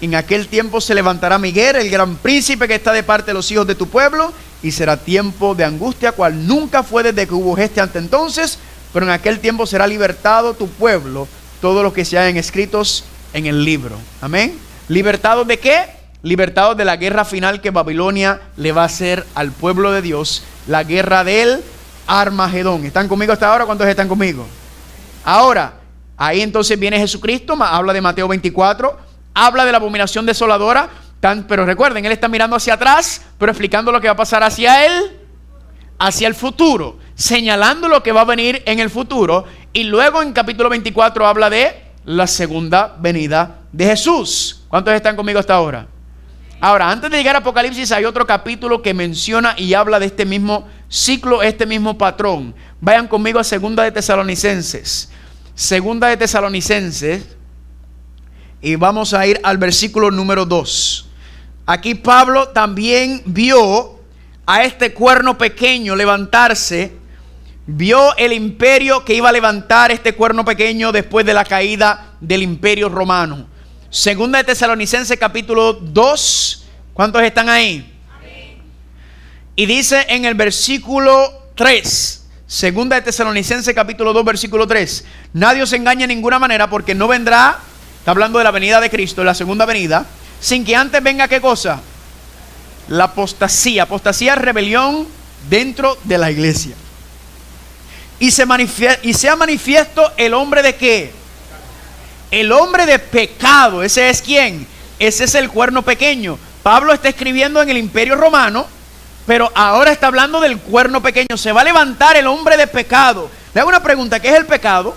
En aquel tiempo se levantará Miguel, el gran príncipe que está de parte de los hijos de tu pueblo, y será tiempo de angustia, cual nunca fue desde que hubo geste hasta entonces, pero en aquel tiempo será libertado tu pueblo, todos los que se hayan escritos en el libro. Amén. ¿Libertados de qué? Libertados de la guerra final que Babilonia le va a hacer al pueblo de Dios, la guerra del Armagedón. ¿Están conmigo hasta ahora? ¿Cuántos están conmigo? Ahora, ahí entonces viene Jesucristo, habla de Mateo 24, habla de la abominación desoladora, pero recuerden, él está mirando hacia atrás, pero explicando lo que va a pasar hacia él, hacia el futuro, señalando lo que va a venir en el futuro. Y luego en capítulo 24 habla de la segunda venida de Jesús. ¿Cuántos están conmigo hasta ahora? Ahora, antes de llegar a Apocalipsis, hay otro capítulo que menciona y habla de este mismo ciclo, este mismo patrón. Vayan conmigo a Segunda de Tesalonicenses. Segunda de Tesalonicenses, y vamos a ir al versículo número 2. Aquí Pablo también vio a este cuerno pequeño levantarse, vio el imperio que iba a levantar este cuerno pequeño después de la caída del imperio romano. Segunda de Tesalonicenses capítulo 2, ¿cuántos están ahí? Amén. Y dice en el versículo 3, Segunda de Tesalonicenses capítulo 2 versículo 3, nadie os engañe en ninguna manera, porque no vendrá, está hablando de la venida de Cristo, la segunda venida, sin que antes venga ¿qué cosa? La apostasía. Apostasía es rebelión dentro de la iglesia. Y sea manifiesto el hombre de ¿qué? El hombre de pecado. ¿Ese es quién? Ese es el cuerno pequeño. Pablo está escribiendo en el imperio romano, pero ahora está hablando del cuerno pequeño. Se va a levantar el hombre de pecado. Le hago una pregunta, ¿qué es el pecado?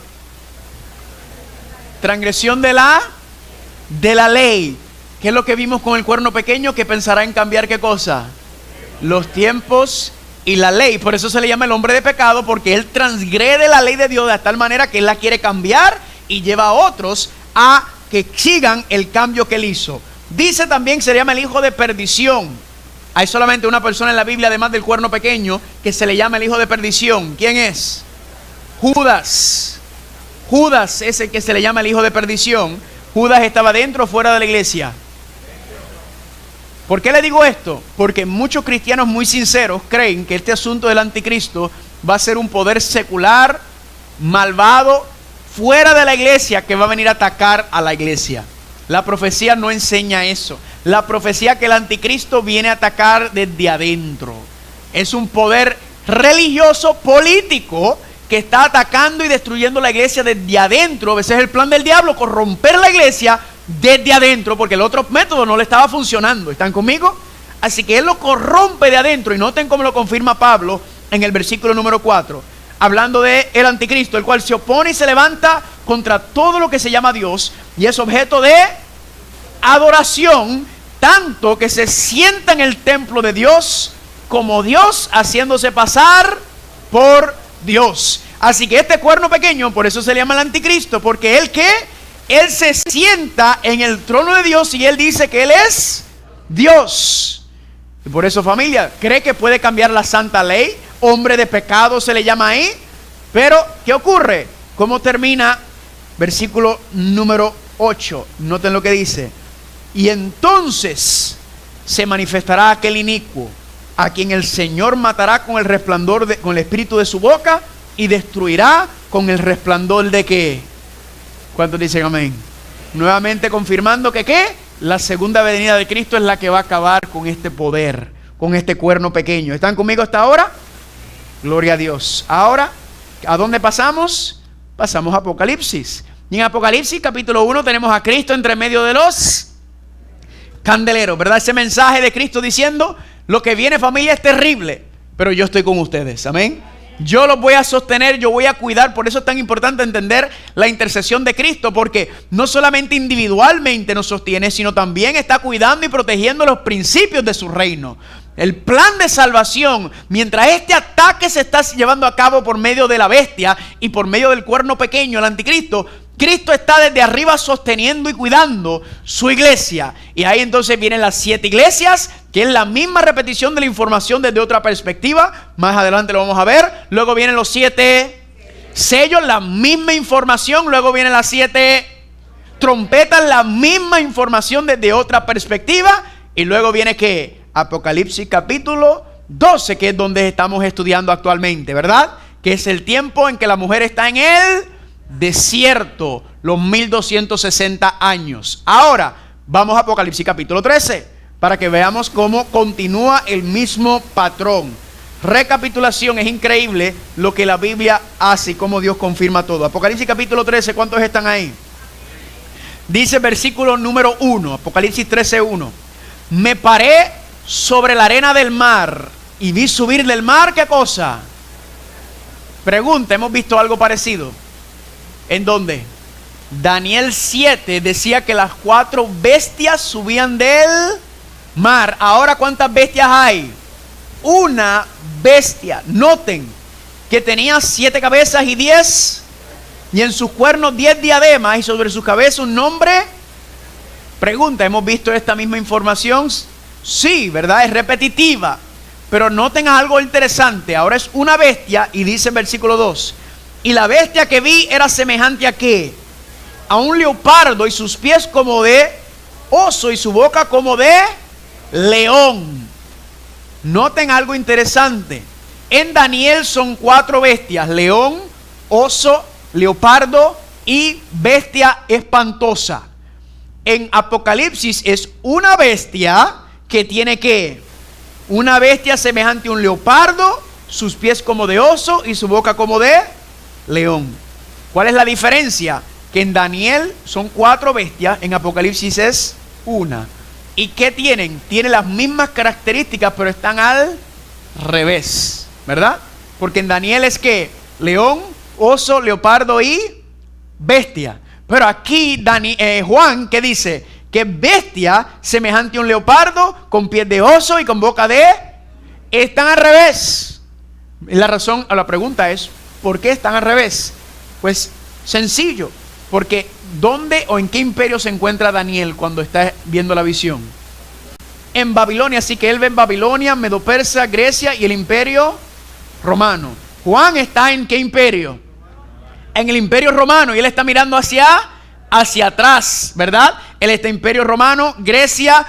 Transgresión de la ley. ¿Qué es lo que vimos con el cuerno pequeño? Que pensará en cambiar ¿qué cosa? Los tiempos y la ley. Por eso se le llama el hombre de pecado, porque él transgrede la ley de Dios de tal manera que él la quiere cambiar y lleva a otros a que sigan el cambio que él hizo. Dice también que se llama el hijo de perdición. Hay solamente una persona en la Biblia, además del cuerno pequeño, que se le llama el hijo de perdición. ¿Quién es? Judas. Judas, ese que se le llama el hijo de perdición, Judas estaba dentro o fuera de la iglesia. ¿Por qué le digo esto? Porque muchos cristianos muy sinceros creen que este asunto del anticristo va a ser un poder secular, malvado, fuera de la iglesia, que va a venir a atacar a la iglesia. La profecía no enseña eso. La profecía que el anticristo viene a atacar desde adentro. Es un poder religioso, político, que está atacando y destruyendo la iglesia desde adentro. Ese es el plan del diablo, corromper la iglesia desde adentro, porque el otro método no le estaba funcionando. ¿Están conmigo? Así que él lo corrompe de adentro. Y noten cómo lo confirma Pablo en el versículo número 4, hablando de el anticristo, el cual se opone y se levanta contra todo lo que se llama Dios y es objeto de adoración, tanto que se sienta en el templo de Dios como Dios, haciéndose pasar por Dios. Así que este cuerno pequeño, por eso se le llama el anticristo, porque él se sienta en el trono de Dios y él dice que él es Dios. Y por eso, familia, cree que puede cambiar la santa ley. Hombre de pecado se le llama ahí. Pero, ¿qué ocurre? ¿Cómo termina? Versículo número 8. Noten lo que dice. Y entonces se manifestará aquel inicuo, a quien el Señor matará con el resplandor, con el espíritu de su boca, y destruirá con el resplandor de ¿qué? ¿Cuántos dicen amén? Nuevamente confirmando que ¿qué? La segunda venida de Cristo es la que va a acabar con este poder, con este cuerno pequeño. ¿Están conmigo hasta ahora? Gloria a Dios. Ahora, ¿a dónde pasamos? Pasamos a Apocalipsis. Y en Apocalipsis capítulo 1 tenemos a Cristo entre medio de los candeleros, ¿verdad? Ese mensaje de Cristo diciendo: lo que viene, familia, es terrible, pero yo estoy con ustedes. Amén. Yo los voy a sostener, yo voy a cuidar. Por eso es tan importante entender la intercesión de Cristo, porque no solamente individualmente nos sostiene, sino también está cuidando y protegiendo los principios de su reino. El plan de salvación, mientras este ataque se está llevando a cabo por medio de la bestia y por medio del cuerno pequeño, el anticristo, Cristo está desde arriba sosteniendo y cuidando su iglesia. Y ahí entonces vienen las 7 iglesias, que es la misma repetición de la información desde otra perspectiva. Más adelante lo vamos a ver. Luego vienen los 7 sellos, la misma información. Luego vienen las 7 trompetas, la misma información desde otra perspectiva. Y luego viene ¿qué? Apocalipsis capítulo 12, que es donde estamos estudiando actualmente, ¿verdad? Que es el tiempo en que la mujer está en el desierto, los 1260 años. Ahora vamos a Apocalipsis capítulo 13 para que veamos cómo continúa el mismo patrón. Recapitulación, es increíble lo que la Biblia hace y cómo Dios confirma todo. Apocalipsis capítulo 13, ¿cuántos están ahí? Dice versículo número 1, Apocalipsis 13:1. Me paré sobre la arena del mar y vi subir del mar, ¿qué cosa? Pregunta, ¿hemos visto algo parecido? ¿En dónde? Daniel 7 decía que las 4 bestias subían del mar. Ahora, ¿cuántas bestias hay? Una bestia. Noten que tenía 7 cabezas y 10, y en sus cuernos 10 diademas, y sobre su cabeza un nombre. Pregunta, ¿hemos visto esta misma información? Sí, ¿verdad? Es repetitiva. Pero noten algo interesante. Ahora es una bestia y dice en versículo 2: y la bestia que vi era semejante a ¿qué? A un leopardo, y sus pies como de oso y su boca como de león. Noten algo interesante. En Daniel son 4 bestias: león, oso, leopardo y bestia espantosa. En Apocalipsis es una bestia que tiene ¿qué? Una bestia semejante a un leopardo, sus pies como de oso y su boca como de león. ¿Cuál es la diferencia? Que en Daniel son 4 bestias, en Apocalipsis es una. ¿Y qué tienen? Tienen las mismas características, pero están al revés, ¿verdad? Porque en Daniel es que león, oso, leopardo y bestia. Pero aquí Juan, ¿qué dice? Que bestia semejante a un leopardo, con pies de oso y con boca de... Están al revés. La razón a la pregunta es: ¿por qué están al revés? Pues sencillo, porque ¿dónde o en qué imperio se encuentra Daniel cuando está viendo la visión? En Babilonia, así que él ve en Babilonia, Medo-Persa, Grecia y el imperio romano. Juan está ¿en qué imperio? en el Imperio Romano y él está mirando hacia atrás, ¿verdad? Él está Imperio Romano, Grecia,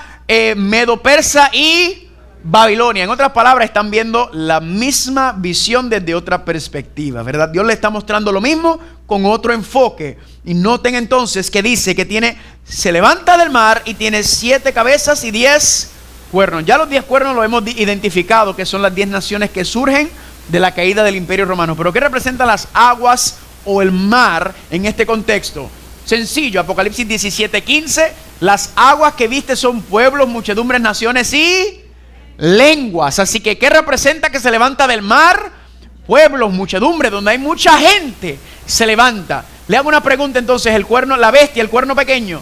Medo-Persa y Babilonia. En otras palabras, están viendo la misma visión desde otra perspectiva, ¿verdad? Dios le está mostrando lo mismo con otro enfoque. Y noten entonces que dice que se levanta del mar y tiene 7 cabezas y 10 cuernos. Ya los 10 cuernos lo hemos identificado, que son las 10 naciones que surgen de la caída del Imperio Romano. Pero ¿qué representan las aguas o el mar en este contexto? Sencillo, Apocalipsis 17:15, las aguas que viste son pueblos, muchedumbres, naciones y lenguas. Así que ¿qué representa que se levanta del mar? Pueblos, muchedumbre, donde hay mucha gente se levanta. Le hago una pregunta entonces, la bestia, el cuerno pequeño,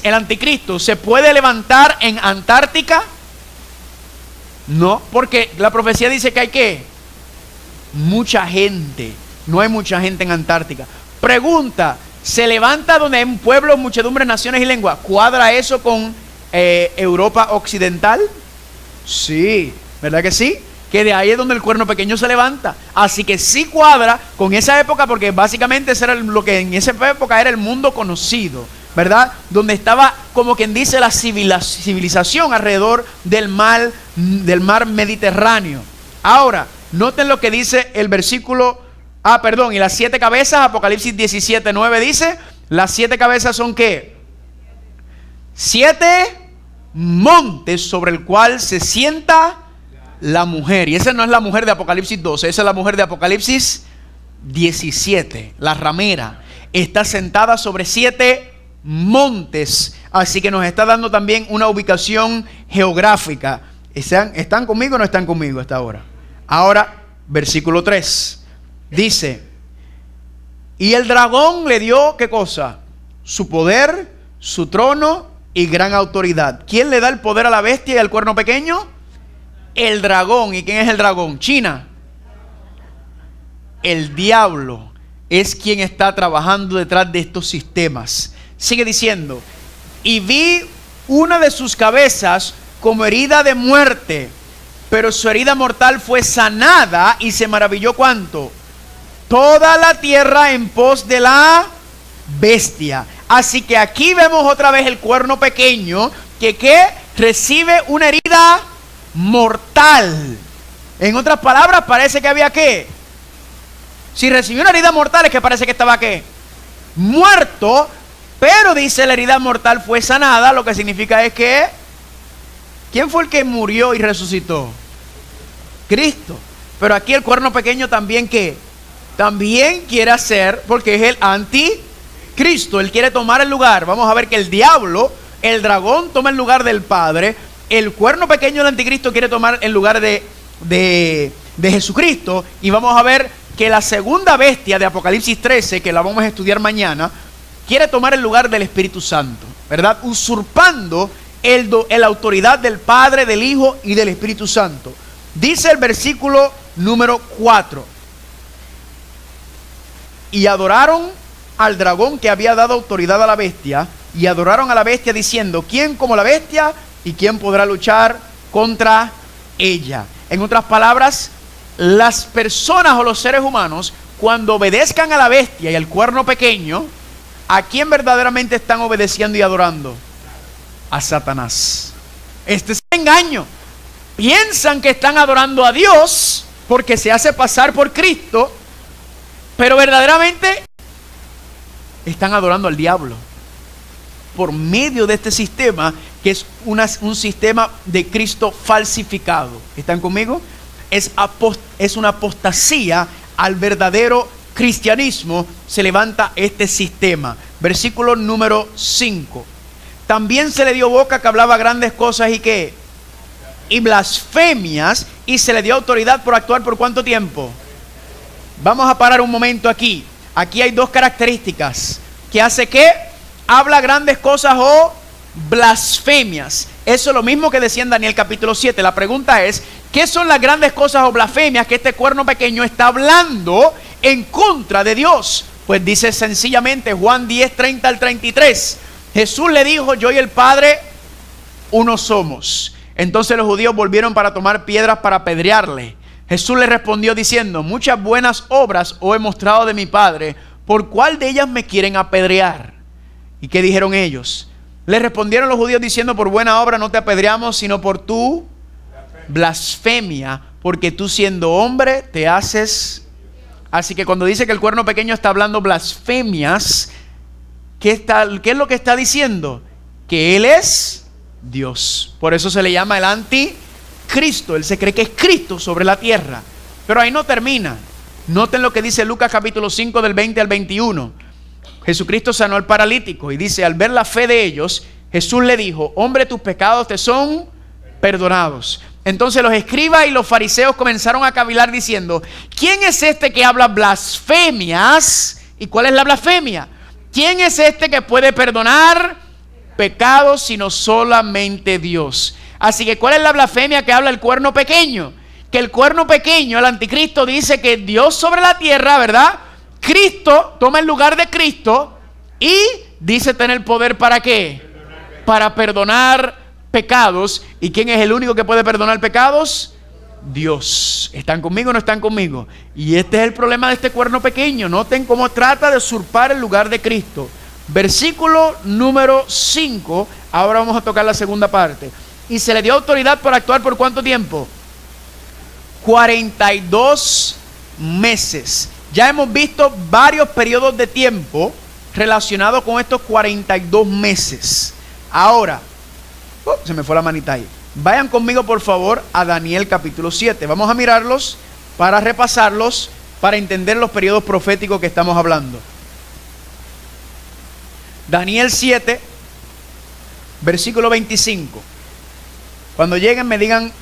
el anticristo, ¿se puede levantar en Antártica? No, porque la profecía dice que hay ¿qué? Mucha gente. No hay mucha gente en Antártica. Pregunta, ¿se levanta donde hay pueblos, muchedumbres, naciones y lenguas? ¿Cuadra eso con Europa Occidental? Sí, ¿verdad que sí? Que de ahí es donde el cuerno pequeño se levanta. Así que sí cuadra con esa época, porque básicamente eso era lo que en esa época era el mundo conocido, ¿verdad? Donde estaba, como quien dice, la civilización alrededor del mar Mediterráneo. Ahora, noten lo que dice el versículo, y las 7 cabezas, Apocalipsis 17:9 dice, las 7 cabezas son ¿qué? 7 montes sobre el cual se sienta la mujer. Y esa no es la mujer de Apocalipsis 12, esa es la mujer de Apocalipsis 17. La ramera está sentada sobre 7 montes. Así que nos está dando también una ubicación geográfica. ¿Están conmigo o no están conmigo hasta ahora? Ahora, versículo 3 dice: y el dragón le dio, ¿qué cosa? Su poder, su trono y gran autoridad. ¿Quién le da el poder a la bestia y al cuerno pequeño? El dragón. ¿Y quién es el dragón? China. El diablo es quien está trabajando detrás de estos sistemas. Sigue diciendo: y vi una de sus cabezas como herida de muerte, pero su herida mortal fue sanada, y se maravilló ¿cuánto? Toda la tierra en pos de la bestia. Así que aquí vemos otra vez el cuerno pequeño que recibe una herida mortal. En otras palabras, parece que había ¿qué? Si recibió una herida mortal es que parece que estaba ¿qué? Muerto. Pero dice la herida mortal fue sanada, lo que significa es que ¿quién fue el que murió y resucitó? Cristo. Pero aquí el cuerno pequeño también ¿qué? También quiere hacer, porque es el anticristo, él quiere tomar el lugar. Vamos a ver que el diablo, el dragón, toma el lugar del Padre. El cuerno pequeño del anticristo quiere tomar el lugar de Jesucristo. Y vamos a ver que la segunda bestia de Apocalipsis 13, que la vamos a estudiar mañana, quiere tomar el lugar del Espíritu Santo, ¿verdad? Usurpando la autoridad del Padre, del Hijo y del Espíritu Santo. Dice el versículo número 4: y adoraron al dragón que había dado autoridad a la bestia, y adoraron a la bestia diciendo: ¿quién como la bestia? ¿Y quién podrá luchar contra ella? En otras palabras, las personas o los seres humanos, cuando obedezcan a la bestia y al cuerno pequeño, ¿a quién verdaderamente están obedeciendo y adorando? A Satanás. Este es el engaño. Piensan que están adorando a Dios porque se hace pasar por Cristo, pero verdaderamente están adorando al diablo por medio de este sistema, que es un sistema de Cristo falsificado. ¿Están conmigo? Es una apostasía al verdadero cristianismo. Se levanta este sistema. Versículo número 5: también se le dio boca que hablaba grandes cosas y ¿qué? Y blasfemias, y se le dio autoridad por actuar ¿por cuánto tiempo? Vamos a parar un momento aquí. Aquí hay 2 características que hace que habla grandes cosas o blasfemias. Eso es lo mismo que decía en Daniel capítulo 7. La pregunta es: ¿qué son las grandes cosas o blasfemias que este cuerno pequeño está hablando en contra de Dios? Pues dice sencillamente Juan 10, 30 al 33. Jesús le dijo: yo y el Padre uno somos. Entonces los judíos volvieron para tomar piedras para apedrearle. Jesús le respondió diciendo: muchas buenas obras os he mostrado de mi Padre, ¿por cuál de ellas me quieren apedrear? ¿Y qué dijeron ellos? Le respondieron los judíos diciendo, por buena obra no te apedreamos, sino por tu blasfemia, porque tú siendo hombre te haces... Así que cuando dice que el cuerno pequeño está hablando blasfemias, ¿qué es lo que está diciendo? Que Él es Dios. Por eso se le llama el anticristo. Él se cree que es Cristo sobre la tierra. Pero ahí no termina. Noten lo que dice Lucas capítulo 5 del 20 al 21. Jesucristo sanó al paralítico y dice, al ver la fe de ellos, Jesús le dijo, hombre, tus pecados te son perdonados. Entonces los escribas y los fariseos comenzaron a cavilar diciendo, ¿quién es este que habla blasfemias? ¿Y cuál es la blasfemia? ¿Quién es este que puede perdonar pecados sino solamente Dios? Así que ¿cuál es la blasfemia que habla el cuerno pequeño? Que el cuerno pequeño, el anticristo, dice que Dios sobre la tierra, ¿verdad? Cristo toma el lugar de Cristo y dice tener poder ¿para qué? Para perdonar pecados. ¿Y quién es el único que puede perdonar pecados? Dios. ¿Están conmigo o no están conmigo? Y este es el problema de este cuerno pequeño. Noten cómo trata de usurpar el lugar de Cristo. Versículo número 5. Ahora vamos a tocar la segunda parte. Y se le dio autoridad para actuar ¿por cuánto tiempo? 42 meses. Ya hemos visto varios periodos de tiempo relacionados con estos 42 meses. Ahora, se me fue la manita ahí. Vayan conmigo por favor a Daniel capítulo 7. Vamos a mirarlos para repasarlos, para entender los periodos proféticos que estamos hablando. Daniel 7, versículo 25. Cuando lleguen me digan,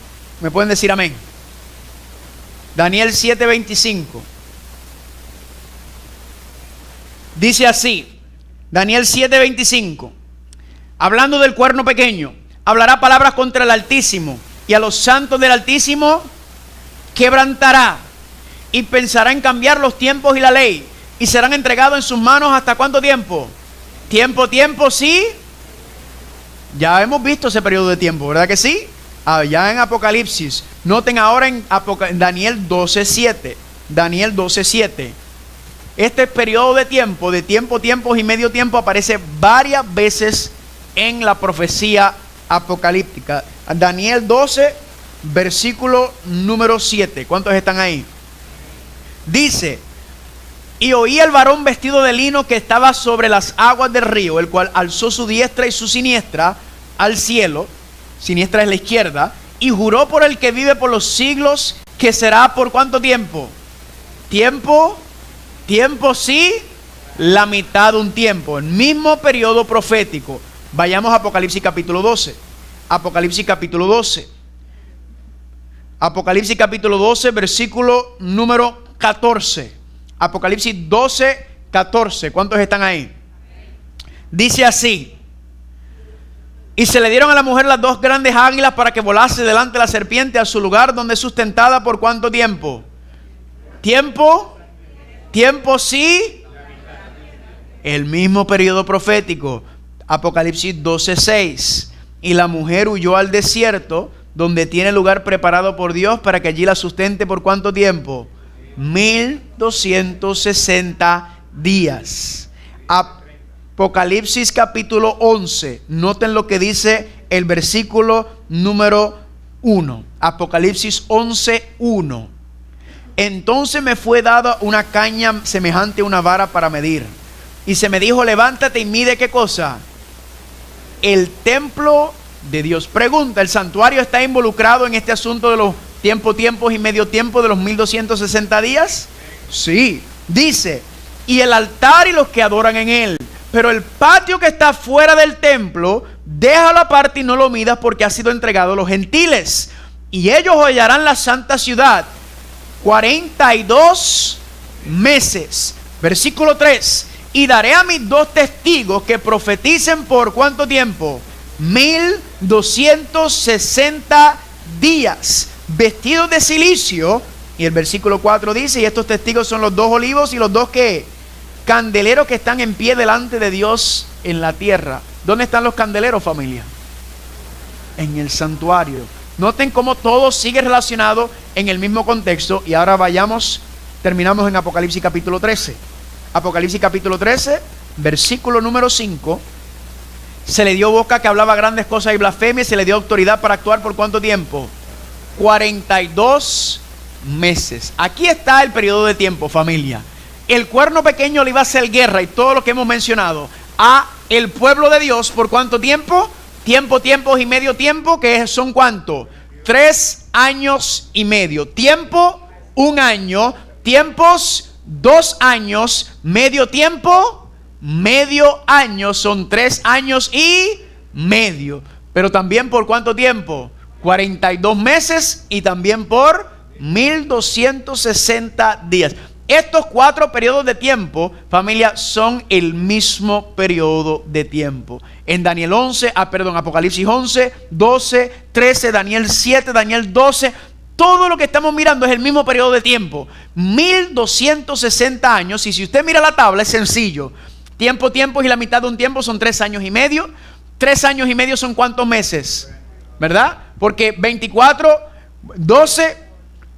me pueden decir amén. Daniel 7, 25. Dice así, Daniel 7, 25. Hablando del cuerno pequeño, hablará palabras contra el Altísimo, y a los santos del Altísimo quebrantará, y pensará en cambiar los tiempos y la ley, y serán entregados en sus manos ¿hasta cuánto tiempo? Tiempo, sí. Ya hemos visto ese periodo de tiempo, ¿verdad que sí? Allá en Apocalipsis. Noten ahora en Daniel 12, 7. Daniel 12, 7. Este periodo de tiempos y medio tiempo aparece varias veces en la profecía apocalíptica. Daniel 12, versículo número 7. ¿Cuántos están ahí? Dice, y oí el varón vestido de lino que estaba sobre las aguas del río, el cual alzó su diestra y su siniestra al cielo, siniestra es la izquierda, y juró por el que vive por los siglos, que será ¿por cuánto tiempo? Tiempo sí, la mitad de un tiempo, el mismo periodo profético. Vayamos a Apocalipsis capítulo 12. Apocalipsis capítulo 12. Apocalipsis capítulo 12, versículo número 14. Apocalipsis 12, 14. ¿Cuántos están ahí? Dice así: y se le dieron a la mujer las dos grandes águilas para que volase delante de la serpiente a su lugar donde es sustentada por cuánto tiempo. Tiempo sí, el mismo periodo profético. Apocalipsis 12, 6. Y la mujer huyó al desierto, donde tiene lugar preparado por Dios para que allí la sustente por cuánto tiempo. 1260 días. Apocalipsis capítulo 11. Noten lo que dice el versículo número 1. Apocalipsis 11, 1. Entonces me fue dada una caña semejante a una vara para medir. Y se me dijo, levántate y mide ¿qué cosa? El templo de Dios. Pregunta, ¿el santuario está involucrado en este asunto de los tiempos y medio tiempo de los 1260 días? Sí. Dice, y el altar y los que adoran en él. Pero el patio que está fuera del templo, déjalo aparte y no lo midas, porque ha sido entregado a los gentiles. Y ellos hollarán la santa ciudad 42 meses. Versículo 3. Y daré a mis dos testigos que profeticen por ¿cuánto tiempo? 1260 días, vestidos de cilicio. Y el versículo 4 dice, y estos testigos son los dos olivos y los dos ¿qué? Candeleros que están en pie delante de Dios en la tierra. ¿Dónde están los candeleros, familia? En el santuario. Noten cómo todo sigue relacionado en el mismo contexto. Y ahora terminamos en Apocalipsis capítulo 13. Apocalipsis capítulo 13, versículo número 5. Se le dio boca que hablaba grandes cosas y blasfemias, se le dio autoridad para actuar por ¿cuánto tiempo? 42 meses. Aquí está el periodo de tiempo, familia. El cuerno pequeño le iba a hacer guerra y todo lo que hemos mencionado a el pueblo de Dios por ¿cuánto tiempo? Tiempos y medio tiempo, que son ¿cuánto? 3 años y medio. Tiempo, 1 año. Tiempos, 2 años. Medio tiempo, medio año, son 3 años y medio. Pero también por ¿cuánto tiempo? 42 meses y también por 1260 días. Estos 4 periodos de tiempo, familia, son el mismo periodo de tiempo. En Apocalipsis 11, 12, 13, Daniel 7, Daniel 12, todo lo que estamos mirando es el mismo periodo de tiempo. 1260 años. Y si usted mira la tabla, es sencillo. Tiempos y la mitad de un tiempo son 3 años y medio. 3 años y medio son ¿cuántos meses? ¿Verdad? Porque 24, 12,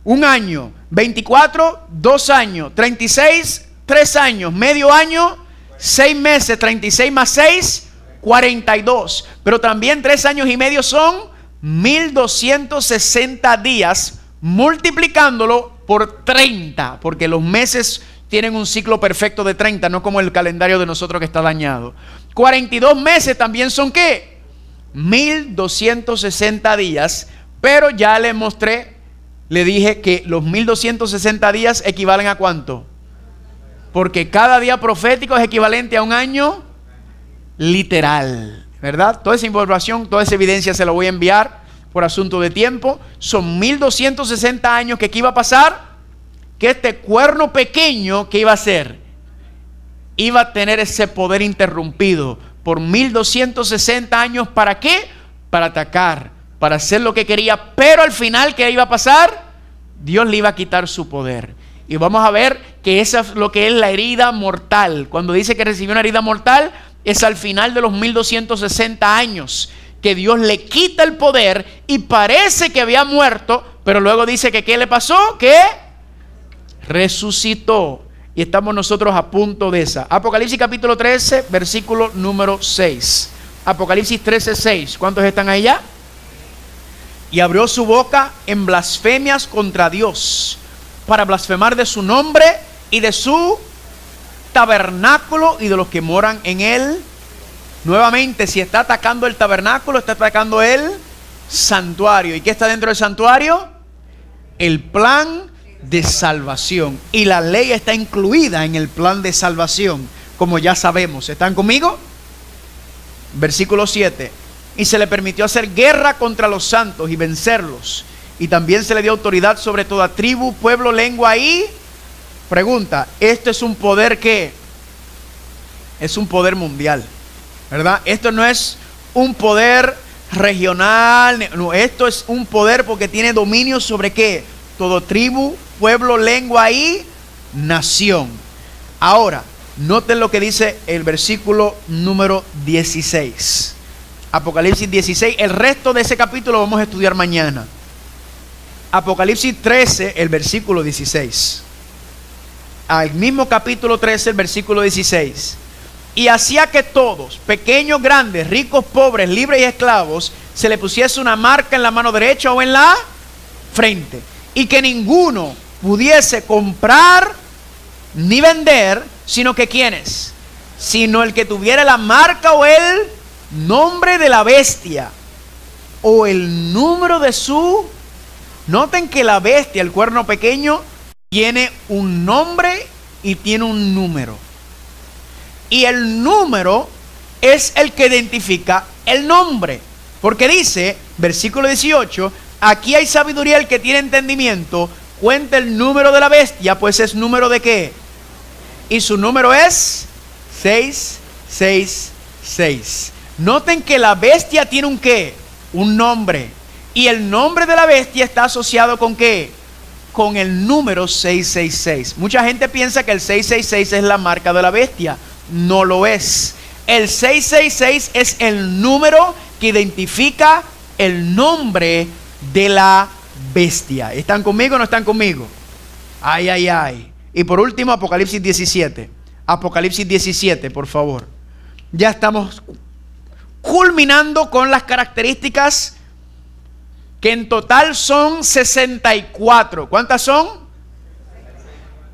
1 año. 24, 2 años. 36, 3 años. Medio año, 6 meses. 36 más 6, 42. Pero también 3 años y medio son 1260 días. Multiplicándolo por 30. Porque los meses tienen un ciclo perfecto de 30, no como el calendario de nosotros que está dañado. 42 meses también son ¿qué? 1260 días. Pero ya le mostré, le dije que los 1260 días equivalen a ¿cuánto? Porque cada día profético es equivalente a un año literal, ¿verdad? Toda esa información, toda esa evidencia se la voy a enviar por asunto de tiempo. Son 1260 años que ¿qué iba a pasar? Que este cuerno pequeño, ¿qué iba a hacer? Iba a tener ese poder interrumpido por 1260 años. ¿Para qué? Para atacar, para hacer lo que quería. Pero al final, ¿qué iba a pasar? Dios le iba a quitar su poder. Y vamos a ver que esa es lo que es la herida mortal. Cuando dice que recibió una herida mortal, es al final de los 1260 años que Dios le quita el poder y parece que había muerto, pero luego dice que ¿qué le pasó? Que resucitó. Y estamos nosotros a punto de esa. Apocalipsis capítulo 13, versículo número 6. Apocalipsis 13, 6. ¿Cuántos están ahí ya? Y abrió su boca en blasfemias contra Dios, para blasfemar de su nombre y de su tabernáculo y de los que moran en él. Nuevamente, si está atacando el tabernáculo, está atacando el santuario. ¿Y qué está dentro del santuario? El plan de salvación. Y la ley está incluida en el plan de salvación, como ya sabemos. ¿Están conmigo? Versículo 7. Y se le permitió hacer guerra contra los santos y vencerlos. Y también se le dio autoridad sobre toda tribu, pueblo, lengua y... Pregunta, ¿esto es un poder qué? Es un poder mundial, ¿verdad? Esto no es un poder regional, no, esto es un poder porque tiene dominio sobre qué? Todo tribu, pueblo, lengua y nación. Ahora, noten lo que dice el versículo número 16. Apocalipsis 16, el resto de ese capítulo vamos a estudiar mañana. Apocalipsis 13, el versículo 16. Al mismo capítulo 13, el versículo 16. Y hacía que todos, pequeños, grandes, ricos, pobres, libres y esclavos, se le pusiese una marca en la mano derecha o en la frente. Y que ninguno pudiese comprar ni vender, sino que ¿quiénes? Sino el que tuviera la marca o el nombre de la bestia o el número de su... Noten que la bestia, el cuerno pequeño, tiene un nombre y tiene un número. Y el número es el que identifica el nombre. Porque dice, versículo 18, aquí hay sabiduría, el que tiene entendimiento, cuenta el número de la bestia, pues es número de ¿qué? Y su número es 666. Noten que la bestia tiene un ¿qué? Un nombre. Y el nombre de la bestia está asociado ¿con qué? Con el número 666. Mucha gente piensa que el 666 es la marca de la bestia. No lo es. El 666 es el número que identifica el nombre de la bestia. ¿Están conmigo o no están conmigo? Ay, ay, ay. Y por último, Apocalipsis 17. Apocalipsis 17, por favor. Ya estamos culminando con las características que en total son 64. ¿Cuántas son?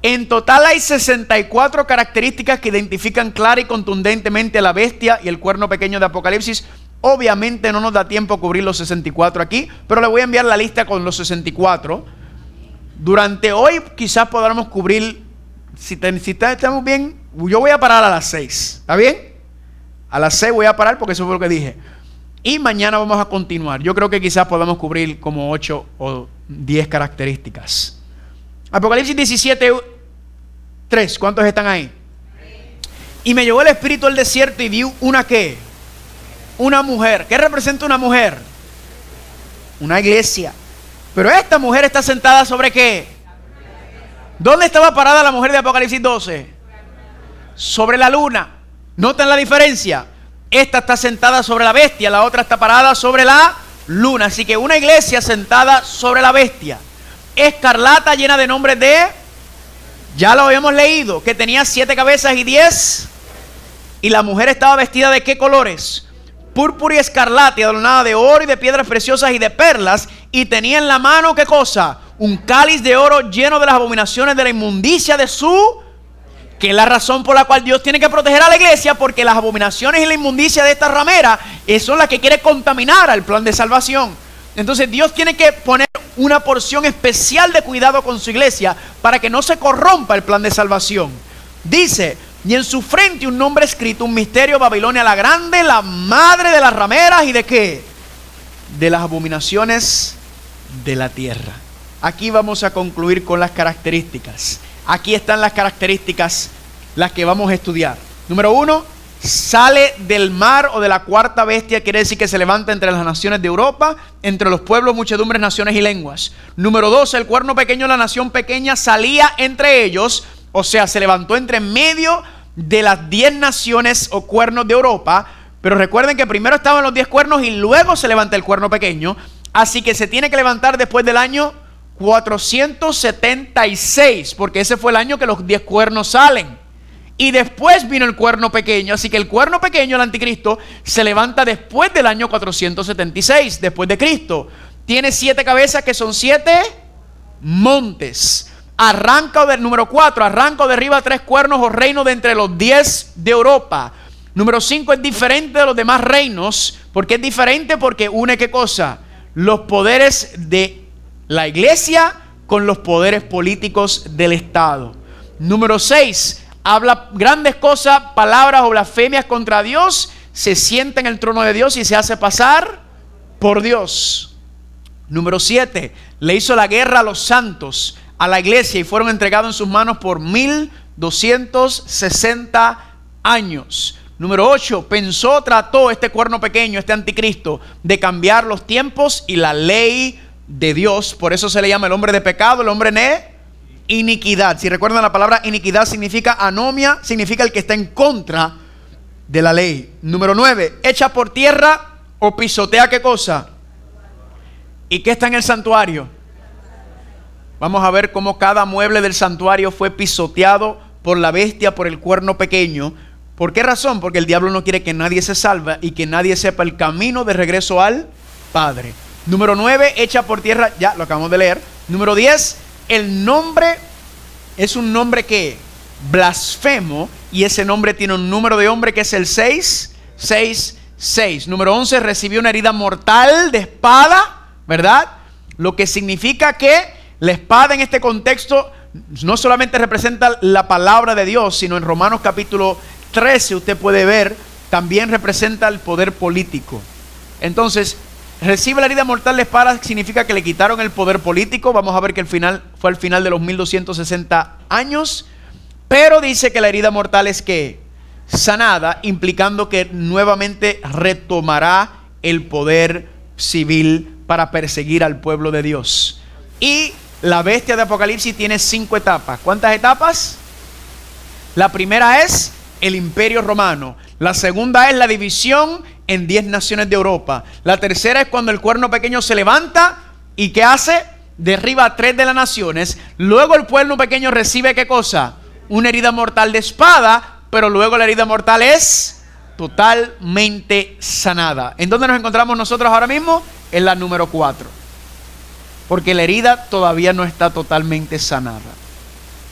En total hay 64 características que identifican clara y contundentemente a la bestia y el cuerno pequeño de Apocalipsis. Obviamente no nos da tiempo a cubrir los 64 aquí, pero le voy a enviar la lista con los 64. Durante hoy quizás podamos cubrir, si estamos bien, yo voy a parar a las 6. ¿Está bien? A las 6 voy a parar porque eso fue lo que dije. Y mañana vamos a continuar. Yo creo que quizás podamos cubrir como 8 o 10 características. Apocalipsis 17, 3. ¿Cuántos están ahí? Y me llevó el Espíritu al desierto y vi una ¿qué? Una mujer. ¿Qué representa una mujer? Una iglesia. Pero esta mujer está sentada sobre ¿qué? ¿Dónde estaba parada la mujer de Apocalipsis 12? Sobre la luna. ¿Notan la diferencia? Esta está sentada sobre la bestia, la otra está parada sobre la luna. Así que una iglesia sentada sobre la bestia. Escarlata, llena de nombres de, ya lo habíamos leído, que tenía 7 cabezas y 10. Y la mujer estaba vestida de ¿qué colores? Púrpura y escarlata, y adornada de oro y de piedras preciosas y de perlas. Y tenía en la mano ¿qué cosa? Un cáliz de oro lleno de las abominaciones de la inmundicia de su, que es la razón por la cual Dios tiene que proteger a la iglesia, porque las abominaciones y la inmundicia de esta ramera son las que quiere contaminar al plan de salvación. Entonces Dios tiene que poner una porción especial de cuidado con su iglesia para que no se corrompa el plan de salvación. Dice, y en su frente un nombre escrito, un misterio: Babilonia la grande, la madre de las rameras y de ¿qué? De las abominaciones de la tierra. Aquí vamos a concluir con las características. Aquí están las características, las que vamos a estudiar. Número 1, sale del mar o de la cuarta bestia, quiere decir que se levanta entre las naciones de Europa, entre los pueblos, muchedumbres, naciones y lenguas. Número 2, el cuerno pequeño, la nación pequeña, salía entre ellos, o sea, se levantó entre medio de las 10 naciones o cuernos de Europa. Pero recuerden que primero estaban los 10 cuernos y luego se levanta el cuerno pequeño. Así que se tiene que levantar después del año 476, porque ese fue el año que los 10 cuernos salen. Y después vino el cuerno pequeño. Así que el cuerno pequeño, el anticristo, se levanta después del año 476, después de Cristo. Tiene 7 cabezas, que son 7 montes. Arranca, número 4, arranca o derriba 3 cuernos o reinos de entre los 10 de Europa. Número 5, es diferente de los demás reinos. ¿Por qué es diferente? Porque une ¿qué cosa? Los poderes de la iglesia con los poderes políticos del Estado. Número 6, habla grandes cosas, palabras o blasfemias contra Dios, se sienta en el trono de Dios y se hace pasar por Dios. Número 7, le hizo la guerra a los santos, a la iglesia, y fueron entregados en sus manos por 1260 años. Número 8, trató este cuerno pequeño, este anticristo, de cambiar los tiempos y la ley de Dios. Por eso se le llama el hombre de pecado, el hombre de iniquidad. Si recuerdan, la palabra iniquidad significa anomia, significa el que está en contra de la ley. Número 9, echa por tierra o pisotea ¿qué cosa? ¿Y qué está en el santuario? Vamos a ver cómo cada mueble del santuario fue pisoteado por la bestia, por el cuerno pequeño. ¿Por qué razón? Porque el diablo no quiere que nadie se salve y que nadie sepa el camino de regreso al Padre. Número 9, echa por tierra, ya lo acabamos de leer. Número 10, el nombre es un nombre que blasfemo, y ese nombre tiene un número de hombre que es el 666. Número 11, recibió una herida mortal de espada, ¿verdad? Lo que significa que la espada en este contexto no solamente representa la palabra de Dios, sino en Romanos capítulo 13 usted puede ver, también representa el poder político. Entonces, recibe la herida mortal de espada significa que le quitaron el poder político. Vamos a ver que el final fue al final de los 1260 años. Pero dice que la herida mortal es que sanada, implicando que nuevamente retomará el poder civil para perseguir al pueblo de Dios. Y la bestia de Apocalipsis tiene 5 etapas. ¿Cuántas etapas? La primera es el Imperio Romano. La segunda es la división en 10 naciones de Europa. La tercera es cuando el cuerno pequeño se levanta y ¿qué hace? Derriba a 3 de las naciones. Luego el cuerno pequeño recibe ¿qué cosa? una herida mortal de espada, pero luego la herida mortal es totalmente sanada. ¿En dónde nos encontramos nosotros ahora mismo? En la número 4. Porque la herida todavía no está totalmente sanada.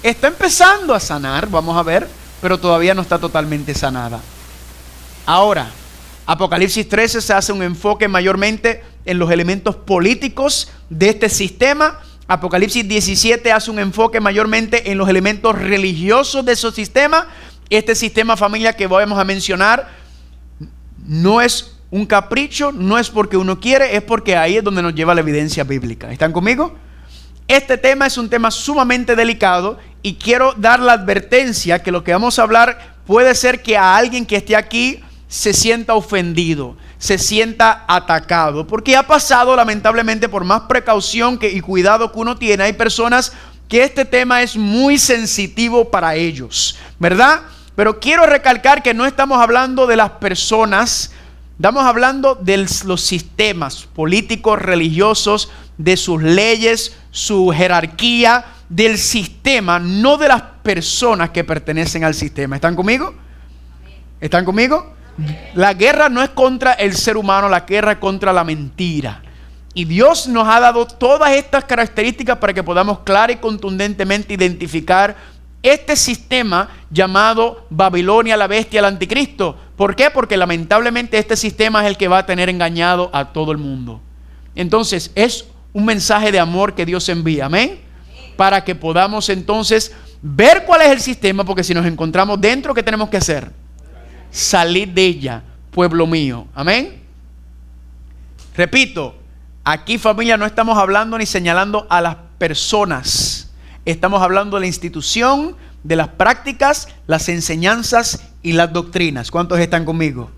Está empezando a sanar, vamos a ver, pero todavía no está totalmente sanada. Ahora, Apocalipsis 13 se hace un enfoque mayormente en los elementos políticos de este sistema. Apocalipsis 17 hace un enfoque mayormente en los elementos religiosos de su sistema. Este sistema, familia, que vamos a mencionar no es un capricho, no es porque uno quiere, es porque ahí es donde nos lleva la evidencia bíblica. ¿Están conmigo? Este tema es un tema sumamente delicado y quiero dar la advertencia que lo que vamos a hablar puede ser que a alguien que esté aquí se sienta ofendido, se sienta atacado, porque ha pasado lamentablemente, por más precaución y cuidado que uno tiene, hay personas que este tema es muy sensitivo para ellos, ¿verdad? Pero quiero recalcar que no estamos hablando de las personas, estamos hablando de los sistemas políticos, religiosos, de sus leyes, su jerarquía, del sistema, no de las personas que pertenecen al sistema. ¿Están conmigo? ¿Están conmigo? La guerra no es contra el ser humano, la guerra es contra la mentira. Y Dios nos ha dado todas estas características para que podamos clara y contundentemente identificar este sistema llamado Babilonia, la bestia, el anticristo. ¿Por qué? Porque lamentablemente este sistema es el que va a tener engañado a todo el mundo. Entonces es un mensaje de amor que Dios envía, amén, para que podamos entonces ver cuál es el sistema, porque si nos encontramos dentro, ¿qué tenemos que hacer? Salir de ella, pueblo mío, amén. Repito, aquí, familia, no estamos hablando ni señalando a las personas, estamos hablando de la institución, de las prácticas, las enseñanzas y las doctrinas. ¿Cuántos están conmigo?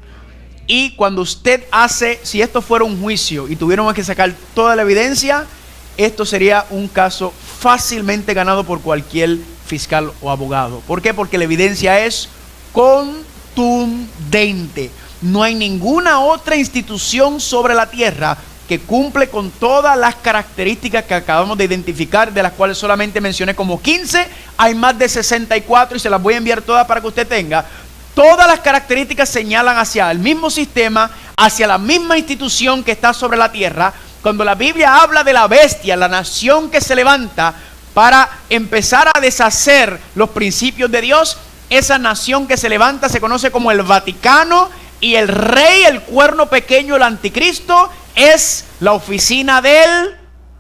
Y cuando usted hace, si esto fuera un juicio y tuviéramos que sacar toda la evidencia, esto sería un caso fácilmente ganado por cualquier fiscal o abogado. ¿Por qué? Porque la evidencia es contundente. No hay ninguna otra institución sobre la tierra que cumple con todas las características que acabamos de identificar, de las cuales solamente mencioné como 15. Hay más de 64 y se las voy a enviar todas para que usted tenga. Todas las características señalan hacia el mismo sistema, hacia la misma institución que está sobre la tierra. Cuando la Biblia habla de la bestia, la nación que se levanta para empezar a deshacer los principios de Dios, esa nación que se levanta se conoce como el Vaticano, y el rey, el cuerno pequeño, el anticristo, es la oficina del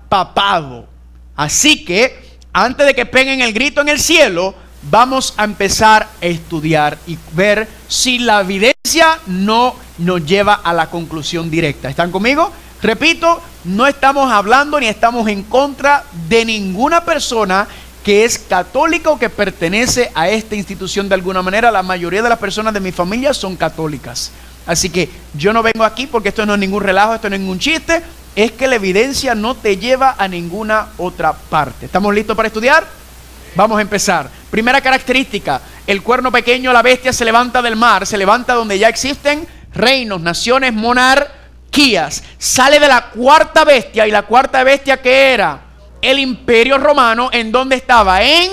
papado. Así que antes de que peguen el grito en el cielo, vamos a empezar a estudiar y ver si la evidencia no nos lleva a la conclusión directa. ¿Están conmigo? Repito, no estamos hablando ni estamos en contra de ninguna persona que es católica o que pertenece a esta institución de alguna manera. La mayoría de las personas de mi familia son católicas. Así que yo no vengo aquí porque esto no es ningún relajo, esto no es ningún chiste. Es que la evidencia no te lleva a ninguna otra parte. ¿Estamos listos para estudiar? Vamos a empezar. Primera característica: el cuerno pequeño, la bestia, se levanta del mar, se levanta donde ya existen reinos, naciones, monarquías. Sale de la cuarta bestia. ¿Y la cuarta bestia qué era? El Imperio Romano. ¿En dónde estaba? En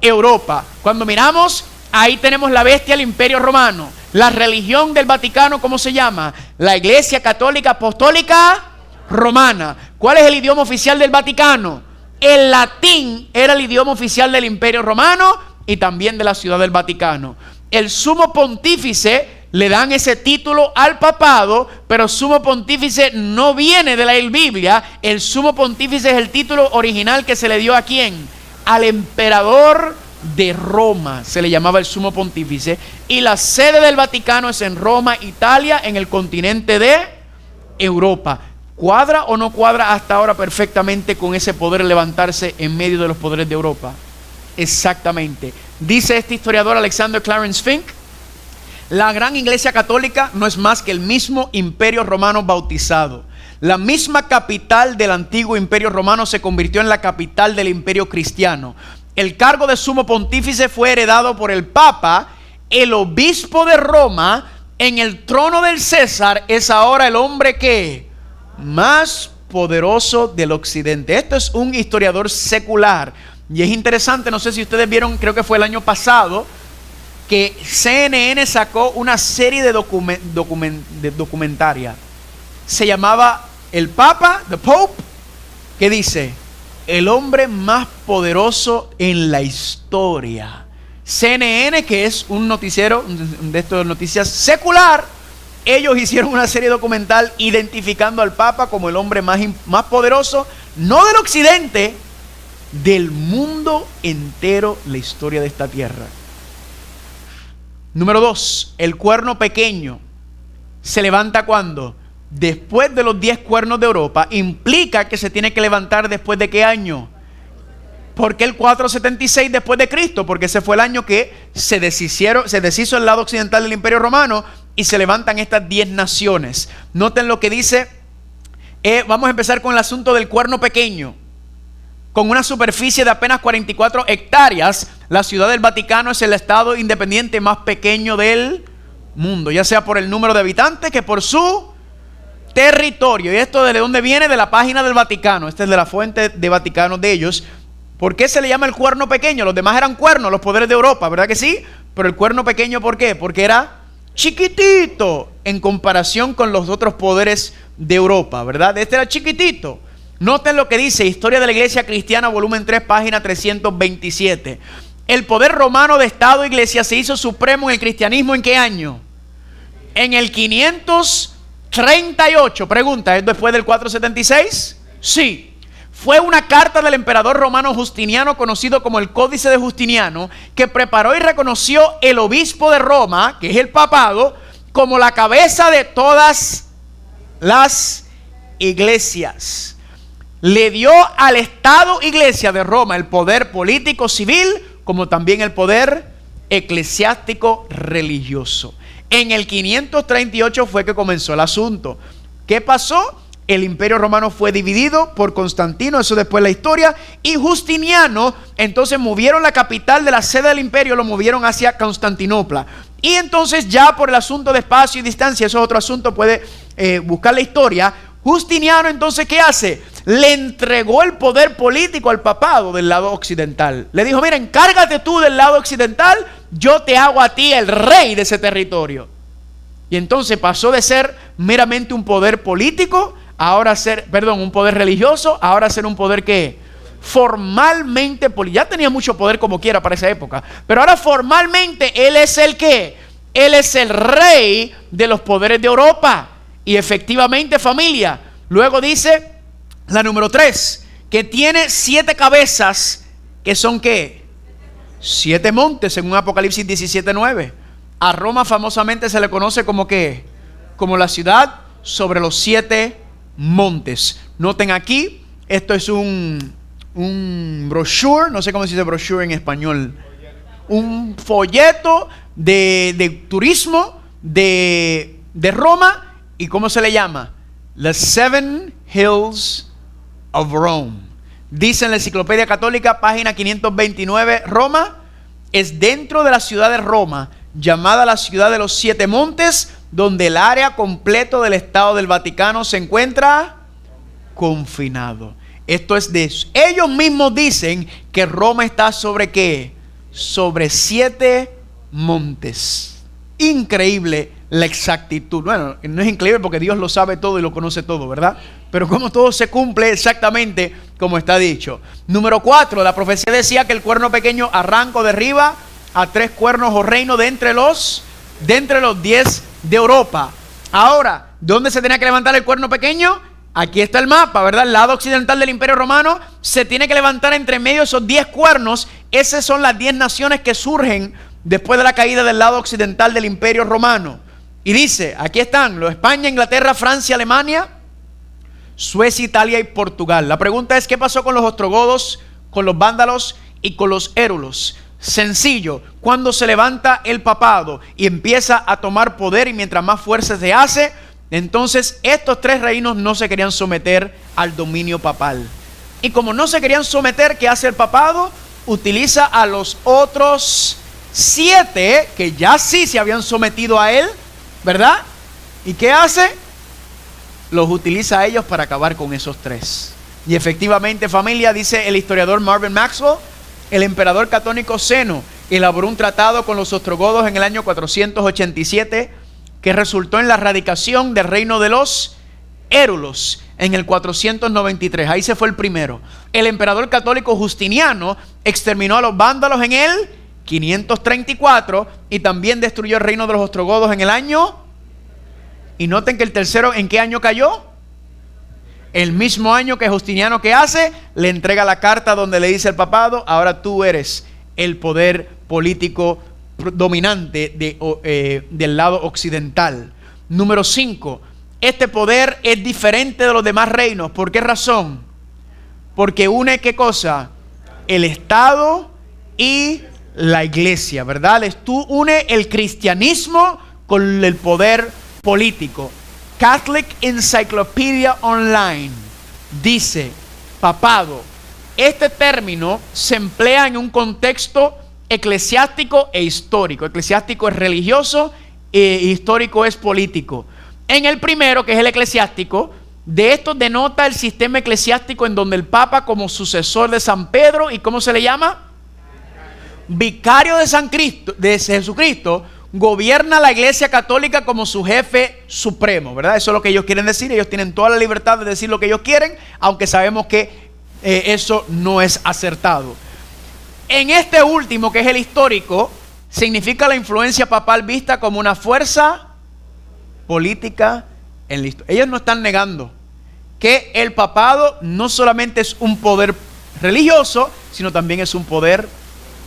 Europa. Cuando miramos, ahí tenemos la bestia, el Imperio Romano. La religión del Vaticano, ¿cómo se llama? La Iglesia Católica Apostólica Romana. ¿Cuál es el idioma oficial del Vaticano? El latín era el idioma oficial del Imperio Romano y también de la ciudad del Vaticano. El sumo pontífice, le dan ese título al papado, pero sumo pontífice no viene de la Biblia. El sumo pontífice es el título original que se le dio ¿a quién? Al emperador de Roma, se le llamaba el sumo pontífice. Y la sede del Vaticano es en Roma, Italia, en el continente de Europa. ¿Cuadra o no cuadra hasta ahora perfectamente con ese poder levantarse en medio de los poderes de Europa? Exactamente. Dice este historiador Alexander Clarence Fink: la gran iglesia católica no es más que el mismo imperio romano bautizado. La misma capital del antiguo imperio romano se convirtió en la capital del imperio cristiano. El cargo de sumo pontífice fue heredado por el Papa. El obispo de Roma, en el trono del César, es ahora el hombre que más poderoso del occidente. Esto es un historiador secular. Y es interesante, no sé si ustedes vieron, creo que fue el año pasado, que CNN sacó una serie de documentaria. Se llamaba El Papa, The Pope, que dice, el hombre más poderoso en la historia. CNN, que es un noticiero de estas noticias secular, ellos hicieron una serie documental identificando al Papa como el hombre más poderoso, no del occidente, del mundo entero, la historia de esta tierra. Número 2, el cuerno pequeño se levanta ¿cuándo? Después de los 10 cuernos de Europa. Implica que se tiene que levantar después de ¿qué año? ¿Por qué el 476 después de Cristo? Porque ese fue el año que se deshizo el lado occidental del Imperio Romano y se levantan estas 10 naciones. Noten lo que dice. Vamos a empezar con el asunto del cuerno pequeño. Con una superficie de apenas 44 hectáreas, la Ciudad del Vaticano es el estado independiente más pequeño del mundo, ya sea por el número de habitantes que por su territorio. ¿Y esto de dónde viene? De la página del Vaticano. Esta es de la fuente de Vaticano de ellos. ¿Por qué se le llama el cuerno pequeño? Los demás eran cuernos, los poderes de Europa, ¿verdad que sí? Pero el cuerno pequeño, ¿por qué? Porque era chiquitito en comparación con los otros poderes de Europa, ¿verdad? Este era chiquitito. Noten lo que dice Historia de la Iglesia Cristiana, volumen 3, página 327. El poder romano de Estado e Iglesia se hizo supremo en el cristianismo, ¿en qué año? En el 538. Pregunta, ¿es después del 476? Sí. Fue una carta del emperador romano Justiniano, conocido como el Códice de Justiniano, que preparó y reconoció el obispo de Roma, que es el papado, como la cabeza de todas las iglesias. Le dio al Estado Iglesia de Roma el poder político civil, como también el poder eclesiástico religioso. En el 538 fue que comenzó el asunto. ¿Qué pasó? El Imperio Romano fue dividido por Constantino, eso después la historia, y Justiniano, entonces movieron la capital de la sede del imperio, lo movieron hacia Constantinopla. Y entonces ya por el asunto de espacio y distancia, eso es otro asunto, puede buscar la historia. Justiniano entonces, ¿qué hace? Le entregó el poder político al papado del lado occidental. Le dijo, mira, encárgate tú del lado occidental, yo te hago a ti el rey de ese territorio. Y entonces pasó de ser meramente un poder político, ahora ser, un poder religioso, ahora ser un poder que formalmente, ya tenía mucho poder como quiera para esa época, pero ahora formalmente él es el que, él es el rey de los poderes de Europa. Y efectivamente, familia, luego dice la número 3, que tiene 7 cabezas, que son ¿qué? 7 montes, según Apocalipsis 17:9. A Roma famosamente se le conoce como ¿qué? Como la ciudad sobre los 7 montes. Noten aquí, esto es un brochure, no sé cómo se dice brochure en español, un folleto de turismo de Roma. ¿Y cómo se le llama? The 7 Hills of Rome. Dice en la Enciclopedia Católica, página 529, Roma es dentro de la ciudad de Roma, llamada la ciudad de los 7 montes, donde el área completo del Estado del Vaticano se encuentra confinado. Esto es de eso. Ellos mismos dicen que Roma está sobre ¿qué? Sobre 7 montes. Increíble la exactitud. Bueno, no es increíble porque Dios lo sabe todo y lo conoce todo, ¿verdad? Pero como todo se cumple exactamente como está dicho. Número 4, la profecía decía que el cuerno pequeño arranca o derriba a 3 cuernos o reinos de entre los 10 de Europa. Ahora, ¿dónde se tenía que levantar el cuerno pequeño? Aquí está el mapa, ¿verdad? El lado occidental del Imperio Romano se tiene que levantar entre medio de esos 10 cuernos. Esas son las 10 naciones que surgen después de la caída del lado occidental del Imperio Romano. Y dice, aquí están España, Inglaterra, Francia, Alemania, Suecia, Italia y Portugal. La pregunta es, ¿qué pasó con los ostrogodos, con los vándalos y con los érulos? Sencillo, cuando se levanta el papado y empieza a tomar poder y mientras más fuerza se hace, entonces estos 3 reinos no se querían someter al dominio papal. Y como no se querían someter, ¿qué hace el papado? Utiliza a los otros 7 que ya sí se habían sometido a él, ¿verdad? ¿Y qué hace? Los utiliza a ellos para acabar con esos 3. Y efectivamente, familia, dice el historiador Marvin Maxwell, El emperador católico Zeno elaboró un tratado con los ostrogodos en el año 487 que resultó en la erradicación del reino de los érulos en el 493. Ahí se fue el primero. El emperador católico Justiniano exterminó a los vándalos en el 534 y también destruyó el reino de los ostrogodos en el año. Y noten que el tercero, ¿en qué año cayó? El mismo año que Justiniano, ¿qué hace? Le entrega la carta donde le dice al papado: ahora tú eres el poder político dominante del lado occidental. Número 5. Este poder es diferente de los demás reinos. ¿Por qué razón? Porque une, ¿qué cosa? El Estado y la iglesia, ¿verdad? Tú une el cristianismo con el poder político. Catholic Encyclopedia Online dice: papado. Este término se emplea en un contexto eclesiástico e histórico. Eclesiástico es religioso e histórico es político. En el primero, que es el eclesiástico, de esto denota el sistema eclesiástico en donde el Papa, como sucesor de San Pedro, ¿y cómo se le llama? Vicario de Jesucristo, gobierna la Iglesia Católica como su jefe supremo, ¿verdad? Eso es lo que ellos quieren decir. Ellos tienen toda la libertad de decir lo que ellos quieren, aunque sabemos que eso no es acertado. En este último, que es el histórico, significa la influencia papal vista como una fuerza política en la historia. Ellos no están negando que el papado no solamente es un poder religioso, sino también es un poder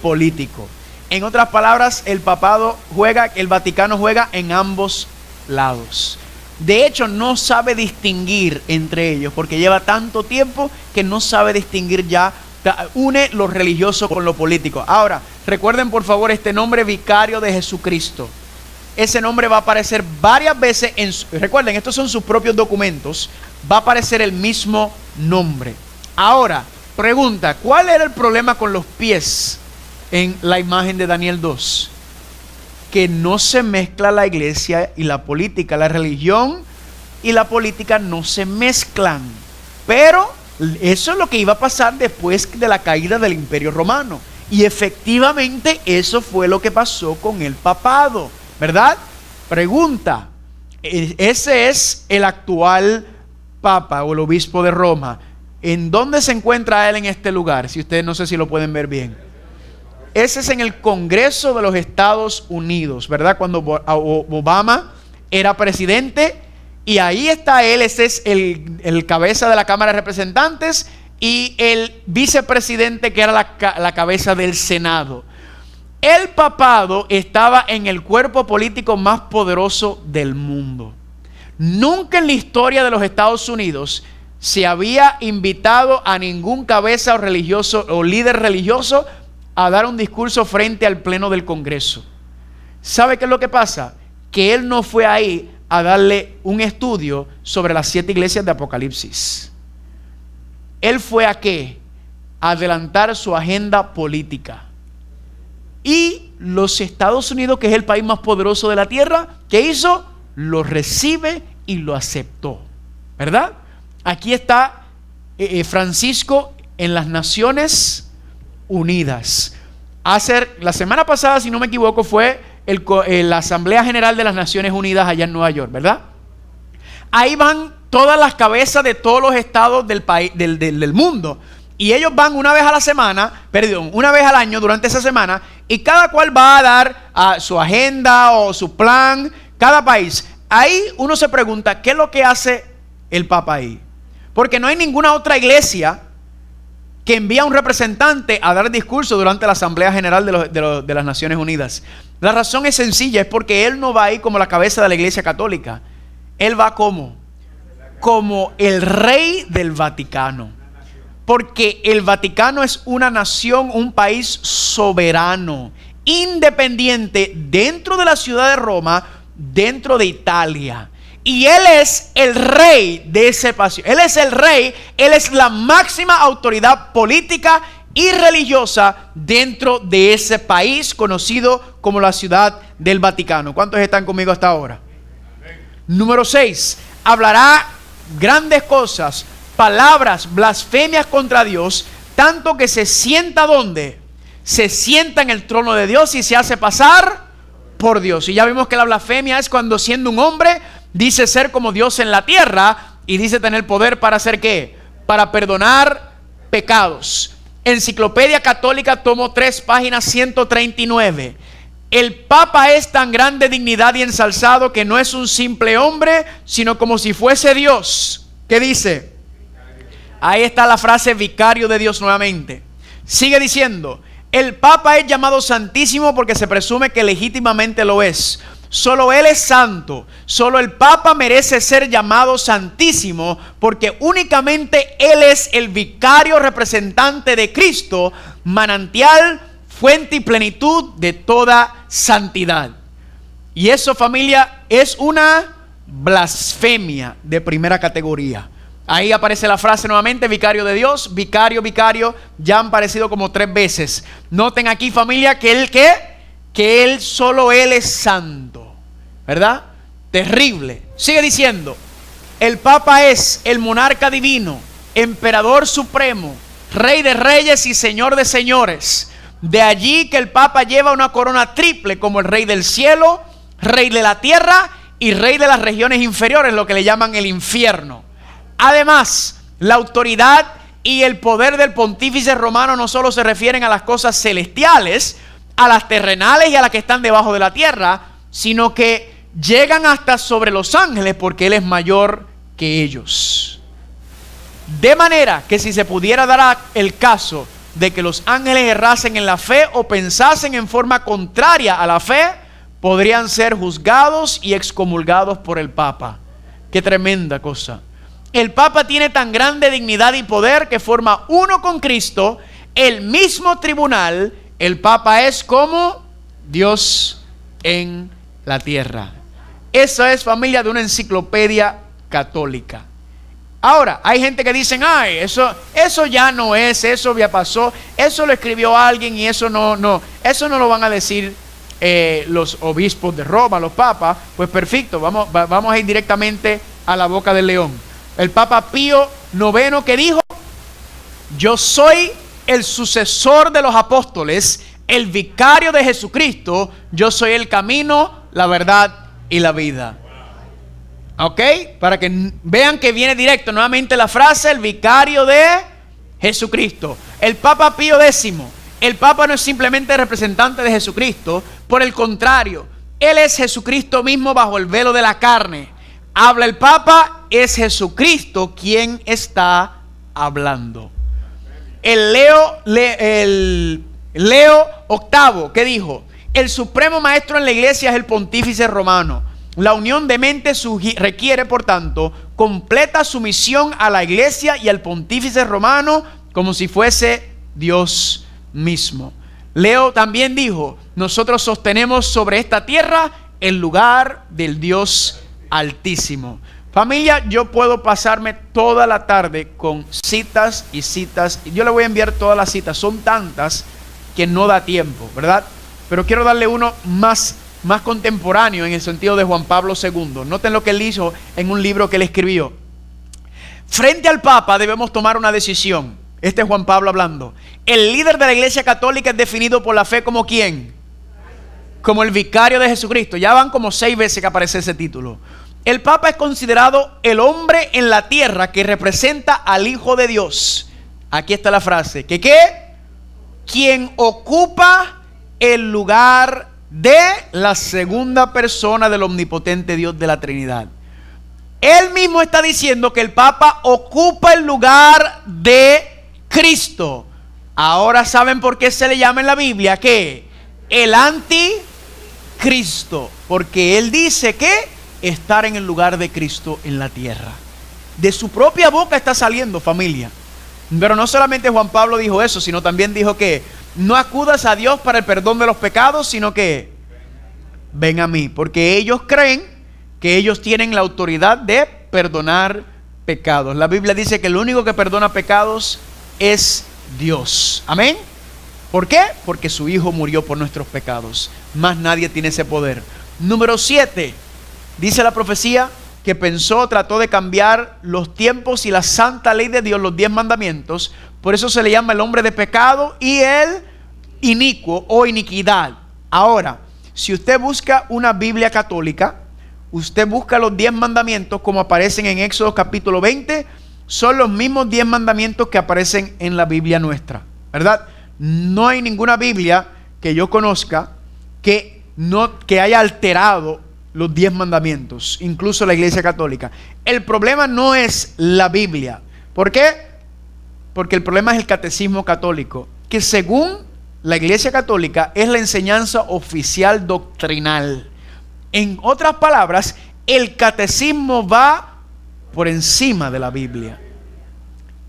político. En otras palabras, el Vaticano juega en ambos lados. De hecho, no sabe distinguir entre ellos, porque lleva tanto tiempo que no sabe distinguir ya. Une lo religioso con lo político. Ahora, recuerden por favor este nombre, Vicario de Jesucristo. Ese nombre va a aparecer varias veces recuerden, estos son sus propios documentos. Va a aparecer el mismo nombre. Ahora, pregunta: ¿cuál era el problema con los pies en la imagen de Daniel 2? Que no se mezcla la iglesia y la política. La religión y la política no se mezclan. Pero eso es lo que iba a pasar después de la caída del Imperio Romano. Y efectivamente eso fue lo que pasó con el papado, ¿verdad? Pregunta: ese es el actual Papa o el obispo de Roma. ¿En dónde se encuentra él en este lugar? Si ustedes, no sé si lo pueden ver bien. Ese es en el Congreso de los Estados Unidos, ¿verdad? Cuando Obama era presidente. Y ahí está él. Ese es el cabeza de la Cámara de Representantes y el vicepresidente, que era la cabeza del Senado. El papado estaba en el cuerpo político más poderoso del mundo. Nunca en la historia de los Estados Unidos se había invitado a ningún cabeza religioso o líder religioso a dar un discurso frente al pleno del Congreso. ¿Sabe qué es lo que pasa? Que él no fue ahí a darle un estudio sobre las 7 iglesias de Apocalipsis. Él fue a ¿qué? A adelantar su agenda política. Y los Estados Unidos, que es el país más poderoso de la tierra, ¿qué hizo? Lo recibe y lo aceptó, ¿verdad? Aquí está Francisco en las Naciones Unidas. La semana pasada, si no me equivoco, fue la Asamblea General de las Naciones Unidas allá en Nueva York, ¿verdad? Ahí van todas las cabezas de todos los estados del país, del mundo. Y ellos van una vez al año durante esa semana, y cada cual va a dar su agenda o su plan, cada país. Ahí uno se pregunta, ¿qué es lo que hace el Papa ahí? Porque no hay ninguna otra iglesia que envía un representante a dar discurso durante la Asamblea General de las Naciones Unidas. La razón es sencilla, es porque él no va ahí como la cabeza de la Iglesia Católica. Él va como el rey del Vaticano. Porque el Vaticano es una nación, un país soberano, independiente dentro de la ciudad de Roma, dentro de Italia. Y él es el rey de ese país. Él es el rey, él es la máxima autoridad política y religiosa dentro de ese país conocido como la ciudad del Vaticano. ¿Cuántos están conmigo hasta ahora? Número 6. Hablará grandes cosas, palabras, blasfemias contra Dios, tanto que se sienta ¿dónde? se sienta en el trono de Dios y se hace pasar por Dios. Y ya vimos que la blasfemia es cuando, siendo un hombre, dice ser como Dios en la tierra y dice tener poder para hacer ¿qué? Para perdonar pecados. Enciclopedia Católica, tomo 3, página 139. El Papa es tan grande dignidad y ensalzado que no es un simple hombre, sino como si fuese Dios. ¿Qué dice? Ahí está la frase vicario de Dios nuevamente. Sigue diciendo, el Papa es llamado santísimo porque se presume que legítimamente lo es. Solo Él es santo. Solo el Papa merece ser llamado santísimo porque únicamente Él es el vicario representante de Cristo, manantial, fuente y plenitud de toda santidad. Y eso, familia, es una blasfemia de primera categoría. Ahí aparece la frase nuevamente, vicario de Dios, vicario, vicario, ya han aparecido como 3 veces. Noten aquí, familia, que Él, solo Él es santo, ¿verdad? Terrible. Sigue diciendo, el Papa es el monarca divino, emperador supremo, rey de reyes y señor de señores. De allí que el Papa lleva una corona triple como el rey del cielo, rey de la tierra y rey de las regiones inferiores, lo que le llaman el infierno. Además, la autoridad y el poder del pontífice romano no solo se refieren a las cosas celestiales, a las terrenales y a las que están debajo de la tierra, sino que llegan hasta sobre los ángeles porque Él es mayor que ellos. De manera que si se pudiera dar el caso de que los ángeles errasen en la fe o pensasen en forma contraria a la fe, podrían ser juzgados y excomulgados por el Papa. Qué tremenda cosa. El Papa tiene tan grande dignidad y poder que forma uno con Cristo, el mismo tribunal. El Papa es como Dios en la tierra. Eso es, familia, de una enciclopedia católica. Ahora, hay gente que dicen, ay, eso ya no es, eso ya pasó, eso lo escribió alguien y eso no lo van a decir los obispos de Roma, los papas. Pues perfecto, vamos a ir directamente a la boca del león. El Papa Pío IX, que dijo, yo soy el sucesor de los apóstoles, el vicario de Jesucristo, yo soy el camino, la verdad y la vida. ¿Ok? Para que vean que viene directo nuevamente la frase, el vicario de Jesucristo. El Papa Pío X, el Papa no es simplemente representante de Jesucristo, por el contrario, Él es Jesucristo mismo bajo el velo de la carne. Habla el Papa, es Jesucristo quien está hablando. El Leo VIII, ¿qué dijo? El supremo maestro en la iglesia es el pontífice romano. La unión de mente requiere, por tanto, completa sumisión a la iglesia y al pontífice romano como si fuese Dios mismo. Leo también dijo, nosotros sostenemos sobre esta tierra el lugar del Dios Altísimo. Familia, yo puedo pasarme toda la tarde con citas y citas. Yo le voy a enviar todas las citas, son tantas que no da tiempo, ¿verdad? Pero quiero darle uno más contemporáneo en el sentido de Juan Pablo II. Noten lo que él hizo en un libro que él escribió. Frente al Papa debemos tomar una decisión. Este es Juan Pablo hablando. El líder de la Iglesia Católica es definido por la fe como ¿quién? Como el vicario de Jesucristo. Ya van como 6 veces que aparece ese título. El Papa es considerado el hombre en la tierra que representa al Hijo de Dios. Aquí está la frase. ¿Que qué? Quien ocupa el lugar de la segunda persona del omnipotente Dios de la Trinidad. Él mismo está diciendo que el Papa ocupa el lugar de Cristo. Ahora saben por qué se le llama en la Biblia ¿qué? El anticristo, porque él dice que estar en el lugar de Cristo en la tierra. De su propia boca está saliendo, familia. Pero no solamente Juan Pablo dijo eso, sino también dijo que no acudas a Dios para el perdón de los pecados, sino que ven a mí, porque ellos creen que ellos tienen la autoridad de perdonar pecados. La Biblia dice que el único que perdona pecados es Dios. Amén. ¿Por qué? Porque su Hijo murió por nuestros pecados. Más nadie tiene ese poder. Número 7. Dice la profecía que trató de cambiar los tiempos y la santa ley de Dios, los 10 mandamientos. Por eso se le llama el hombre de pecado y el inicuo o iniquidad. Ahora, si usted busca una Biblia católica, usted busca los 10 mandamientos como aparecen en Éxodo capítulo 20, son los mismos 10 mandamientos que aparecen en la Biblia nuestra, ¿verdad? No hay ninguna Biblia que yo conozca que haya alterado los 10 mandamientos, incluso la Iglesia Católica. El problema no es la Biblia. ¿Por qué? Porque el problema es el catecismo católico, que según la Iglesia Católica es la enseñanza oficial doctrinal. En otras palabras, el catecismo va por encima de la Biblia.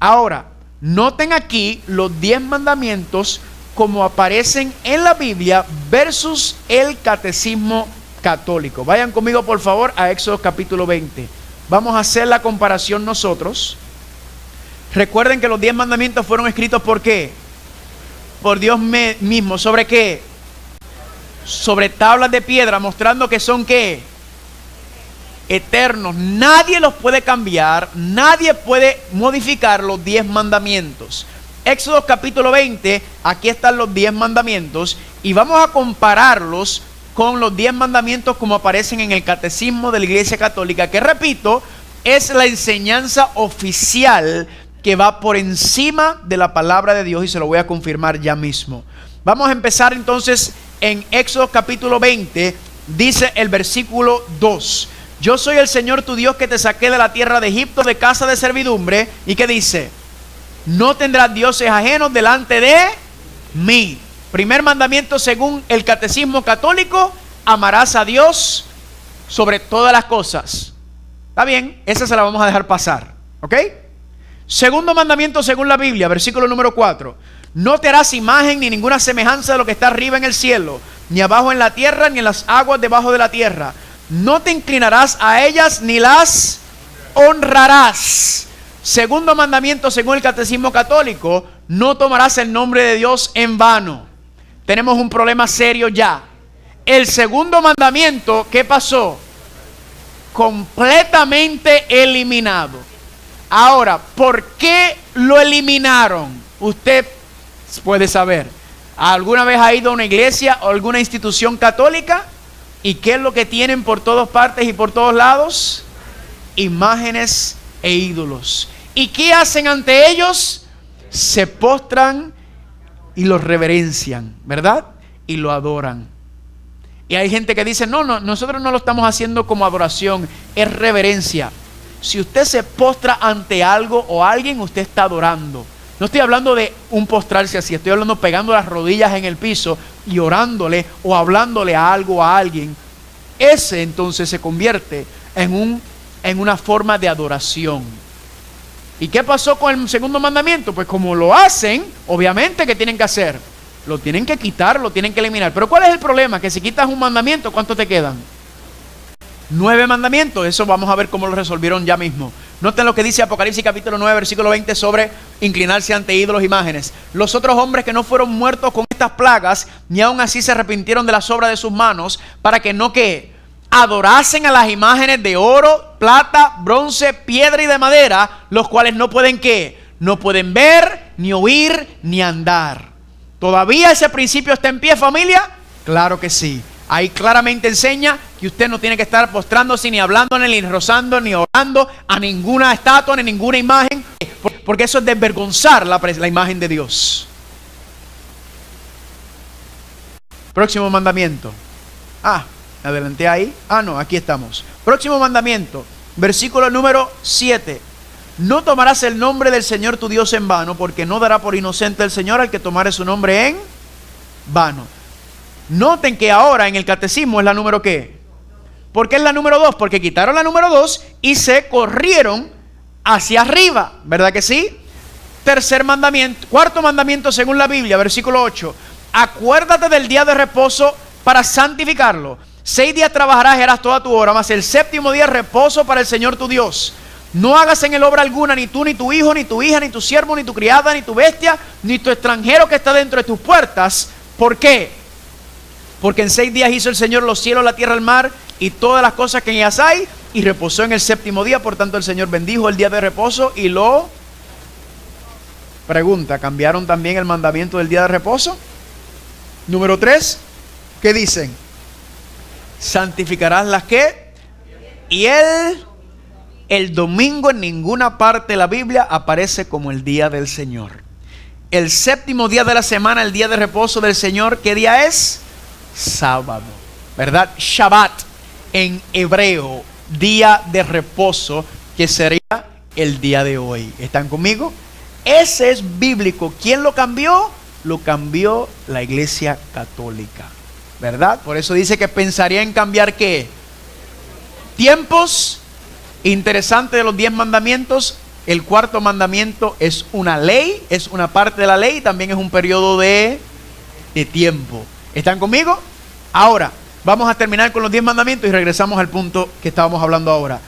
Ahora, noten aquí los 10 mandamientos como aparecen en la Biblia versus el catecismo católico. Vayan conmigo por favor a Éxodo capítulo 20. Vamos a hacer la comparación nosotros. Recuerden que los 10 mandamientos fueron escritos ¿por qué? Por Dios mismo. ¿Sobre qué? Sobre tablas de piedra, mostrando que son ¿qué? Eternos. Nadie los puede cambiar, nadie puede modificar los 10 mandamientos. Éxodo capítulo 20, aquí están los 10 mandamientos y vamos a compararlos con los 10 mandamientos como aparecen en el catecismo de la Iglesia Católica, que repito, es la enseñanza oficial que va por encima de la palabra de Dios, y se lo voy a confirmar ya mismo. Vamos a empezar entonces en Éxodo capítulo 20, dice el versículo 2. Yo soy el Señor tu Dios que te saqué de la tierra de Egipto, de casa de servidumbre. ¿Y qué dice? No tendrás dioses ajenos delante de mí. Primer mandamiento según el catecismo católico: amarás a Dios sobre todas las cosas. Está bien, esa se la vamos a dejar pasar, ¿ok? Segundo mandamiento según la Biblia, versículo número 4. No te harás imagen ni ninguna semejanza de lo que está arriba en el cielo, ni abajo en la tierra, ni en las aguas debajo de la tierra. No te inclinarás a ellas ni las honrarás. Segundo mandamiento según el catecismo católico: no tomarás el nombre de Dios en vano. Tenemos un problema serio ya. El segundo mandamiento, ¿qué pasó? Completamente eliminado. Ahora, ¿por qué lo eliminaron? Usted puede saber. ¿Alguna vez ha ido a una iglesia o alguna institución católica? ¿Y qué es lo que tienen por todas partes y por todos lados? Imágenes e ídolos. ¿Y qué hacen ante ellos? Se postran y los reverencian, ¿verdad? Y lo adoran. Y hay gente que dice, no, nosotros no lo estamos haciendo como adoración, es reverencia. Si usted se postra ante algo o alguien, usted está adorando. No estoy hablando de un postrarse así, estoy hablando pegando las rodillas en el piso y orándole o hablándole a algo, a alguien. Ese entonces se convierte en una forma de adoración. ¿Y qué pasó con el segundo mandamiento? Pues como lo hacen, obviamente que tienen que hacer. Lo tienen que quitar, lo tienen que eliminar. Pero ¿cuál es el problema? Que si quitas un mandamiento, ¿cuántos te quedan? 9 mandamientos. Eso vamos a ver cómo lo resolvieron ya mismo. Noten lo que dice Apocalipsis capítulo 9 versículo 20 sobre inclinarse ante ídolos e imágenes. Los otros hombres que no fueron muertos con estas plagas, ni aun así se arrepintieron de las obras de sus manos, para que no que adorasen a las imágenes de oro, plata, bronce, piedra y de madera, los cuales no pueden ¿qué? No pueden ver, ni oír, ni andar. ¿Todavía ese principio está en pie, familia? Claro que sí. Ahí claramente enseña que usted no tiene que estar postrándose, ni hablando, ni rozando, ni orando a ninguna estatua, ni ninguna imagen, porque eso es desvergonzar la imagen de Dios. Próximo mandamiento. Me adelanté ahí. No, aquí estamos. Próximo mandamiento, versículo número 7. No tomarás el nombre del Señor tu Dios en vano, porque no dará por inocente el Señor al que tomare su nombre en vano. Noten que ahora en el catecismo es la número ¿qué? ¿Por qué es la número 2? Porque quitaron la número 2 y se corrieron hacia arriba, ¿verdad que sí? Tercer mandamiento, cuarto mandamiento según la Biblia, versículo 8. Acuérdate del día de reposo para santificarlo. 6 días trabajarás y harás toda tu obra, mas el séptimo día reposo para el Señor tu Dios. No hagas en él obra alguna, ni tú, ni tu hijo, ni tu hija, ni tu siervo, ni tu criada, ni tu bestia, ni tu extranjero que está dentro de tus puertas. ¿Por qué? Porque en 6 días hizo el Señor los cielos, la tierra, el mar y todas las cosas que en ellas hay, y reposó en el séptimo día. Por tanto el Señor bendijo el día de reposo y lo... Pregunta, ¿cambiaron también el mandamiento del día de reposo? Número 3, ¿qué dicen? Santificarás las que. Y el domingo en ninguna parte de la Biblia aparece como el día del Señor. El séptimo día de la semana, el día de reposo del Señor, ¿qué día es? Sábado, ¿verdad? Shabbat en hebreo, día de reposo, que sería el día de hoy. ¿Están conmigo? Ese es bíblico. ¿Quién lo cambió? Lo cambió la Iglesia Católica, ¿verdad? Por eso dice que pensaría en cambiar ¿qué? Tiempos. Interesante de los 10 mandamientos, el cuarto mandamiento es una ley, es una parte de la ley y también es un periodo de tiempo. ¿Están conmigo? Ahora, vamos a terminar con los 10 mandamientos y regresamos al punto que estábamos hablando ahora.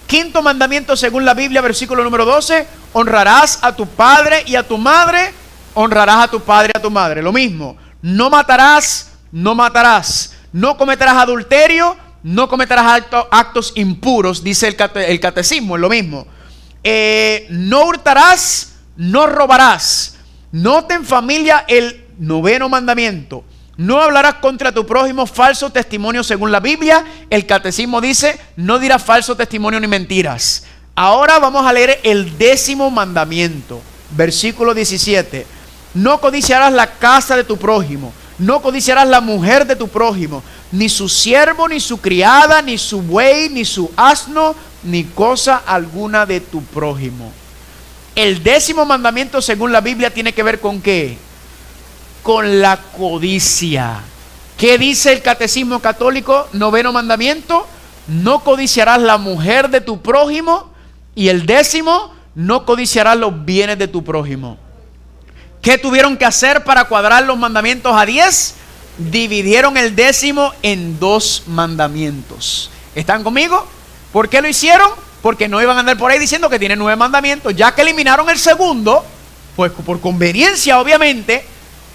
Quinto mandamiento según la Biblia, versículo número 12, honrarás a tu padre y a tu madre, honrarás a tu padre y a tu madre. Lo mismo, no matarás, no matarás, no cometerás adulterio, no cometerás actos impuros, dice el catecismo, es lo mismo. No hurtarás, no robarás. Nota en familia el noveno mandamiento. No hablarás contra tu prójimo falso testimonio según la Biblia. El catecismo dice, no dirás falso testimonio ni mentiras. Ahora vamos a leer el 10º mandamiento, versículo 17. No codiciarás la casa de tu prójimo. No codiciarás la mujer de tu prójimo, ni su siervo, ni su criada, ni su buey, ni su asno, ni cosa alguna de tu prójimo. El 10º mandamiento según la Biblia tiene que ver con ¿qué? Con la codicia. ¿Qué dice el catecismo católico? Noveno mandamiento, no codiciarás la mujer de tu prójimo. Y el 10º, no codiciarás los bienes de tu prójimo. ¿Qué tuvieron que hacer para cuadrar los mandamientos a 10? Dividieron el 10º en 2 mandamientos. ¿Están conmigo? ¿Por qué lo hicieron? Porque no iban a andar por ahí diciendo que tienen 9 mandamientos. Ya que eliminaron el segundo, pues por conveniencia obviamente,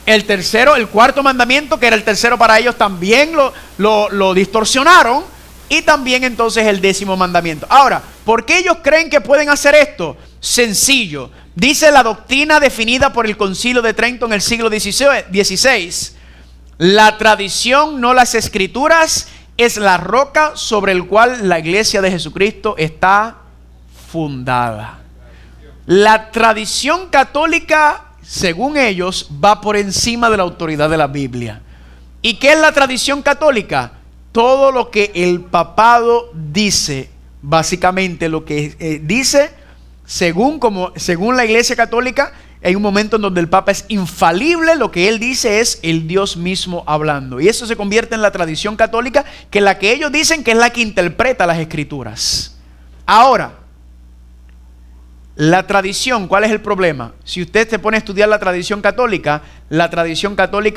el tercero, el cuarto mandamiento, que era el tercero para ellos, también lo distorsionaron. Y también entonces el 10º mandamiento. Ahora, ¿por qué ellos creen que pueden hacer esto? Sencillo. Dice la doctrina definida por el Concilio de Trento en el siglo XVI. La tradición, no las escrituras, es la roca sobre el cual la iglesia de Jesucristo está fundada. La tradición católica, según ellos, va por encima de la autoridad de la Biblia. ¿Y qué es la tradición católica? Todo lo que el papado dice, básicamente lo que dice, según la iglesia católica, hay un momento en donde el Papa es infalible, lo que él dice es el Dios mismo hablando. Y eso se convierte en la tradición católica, que es la que ellos dicen que es la que interpreta las escrituras. Ahora, la tradición, ¿cuál es el problema? Si usted se pone a estudiar la tradición católica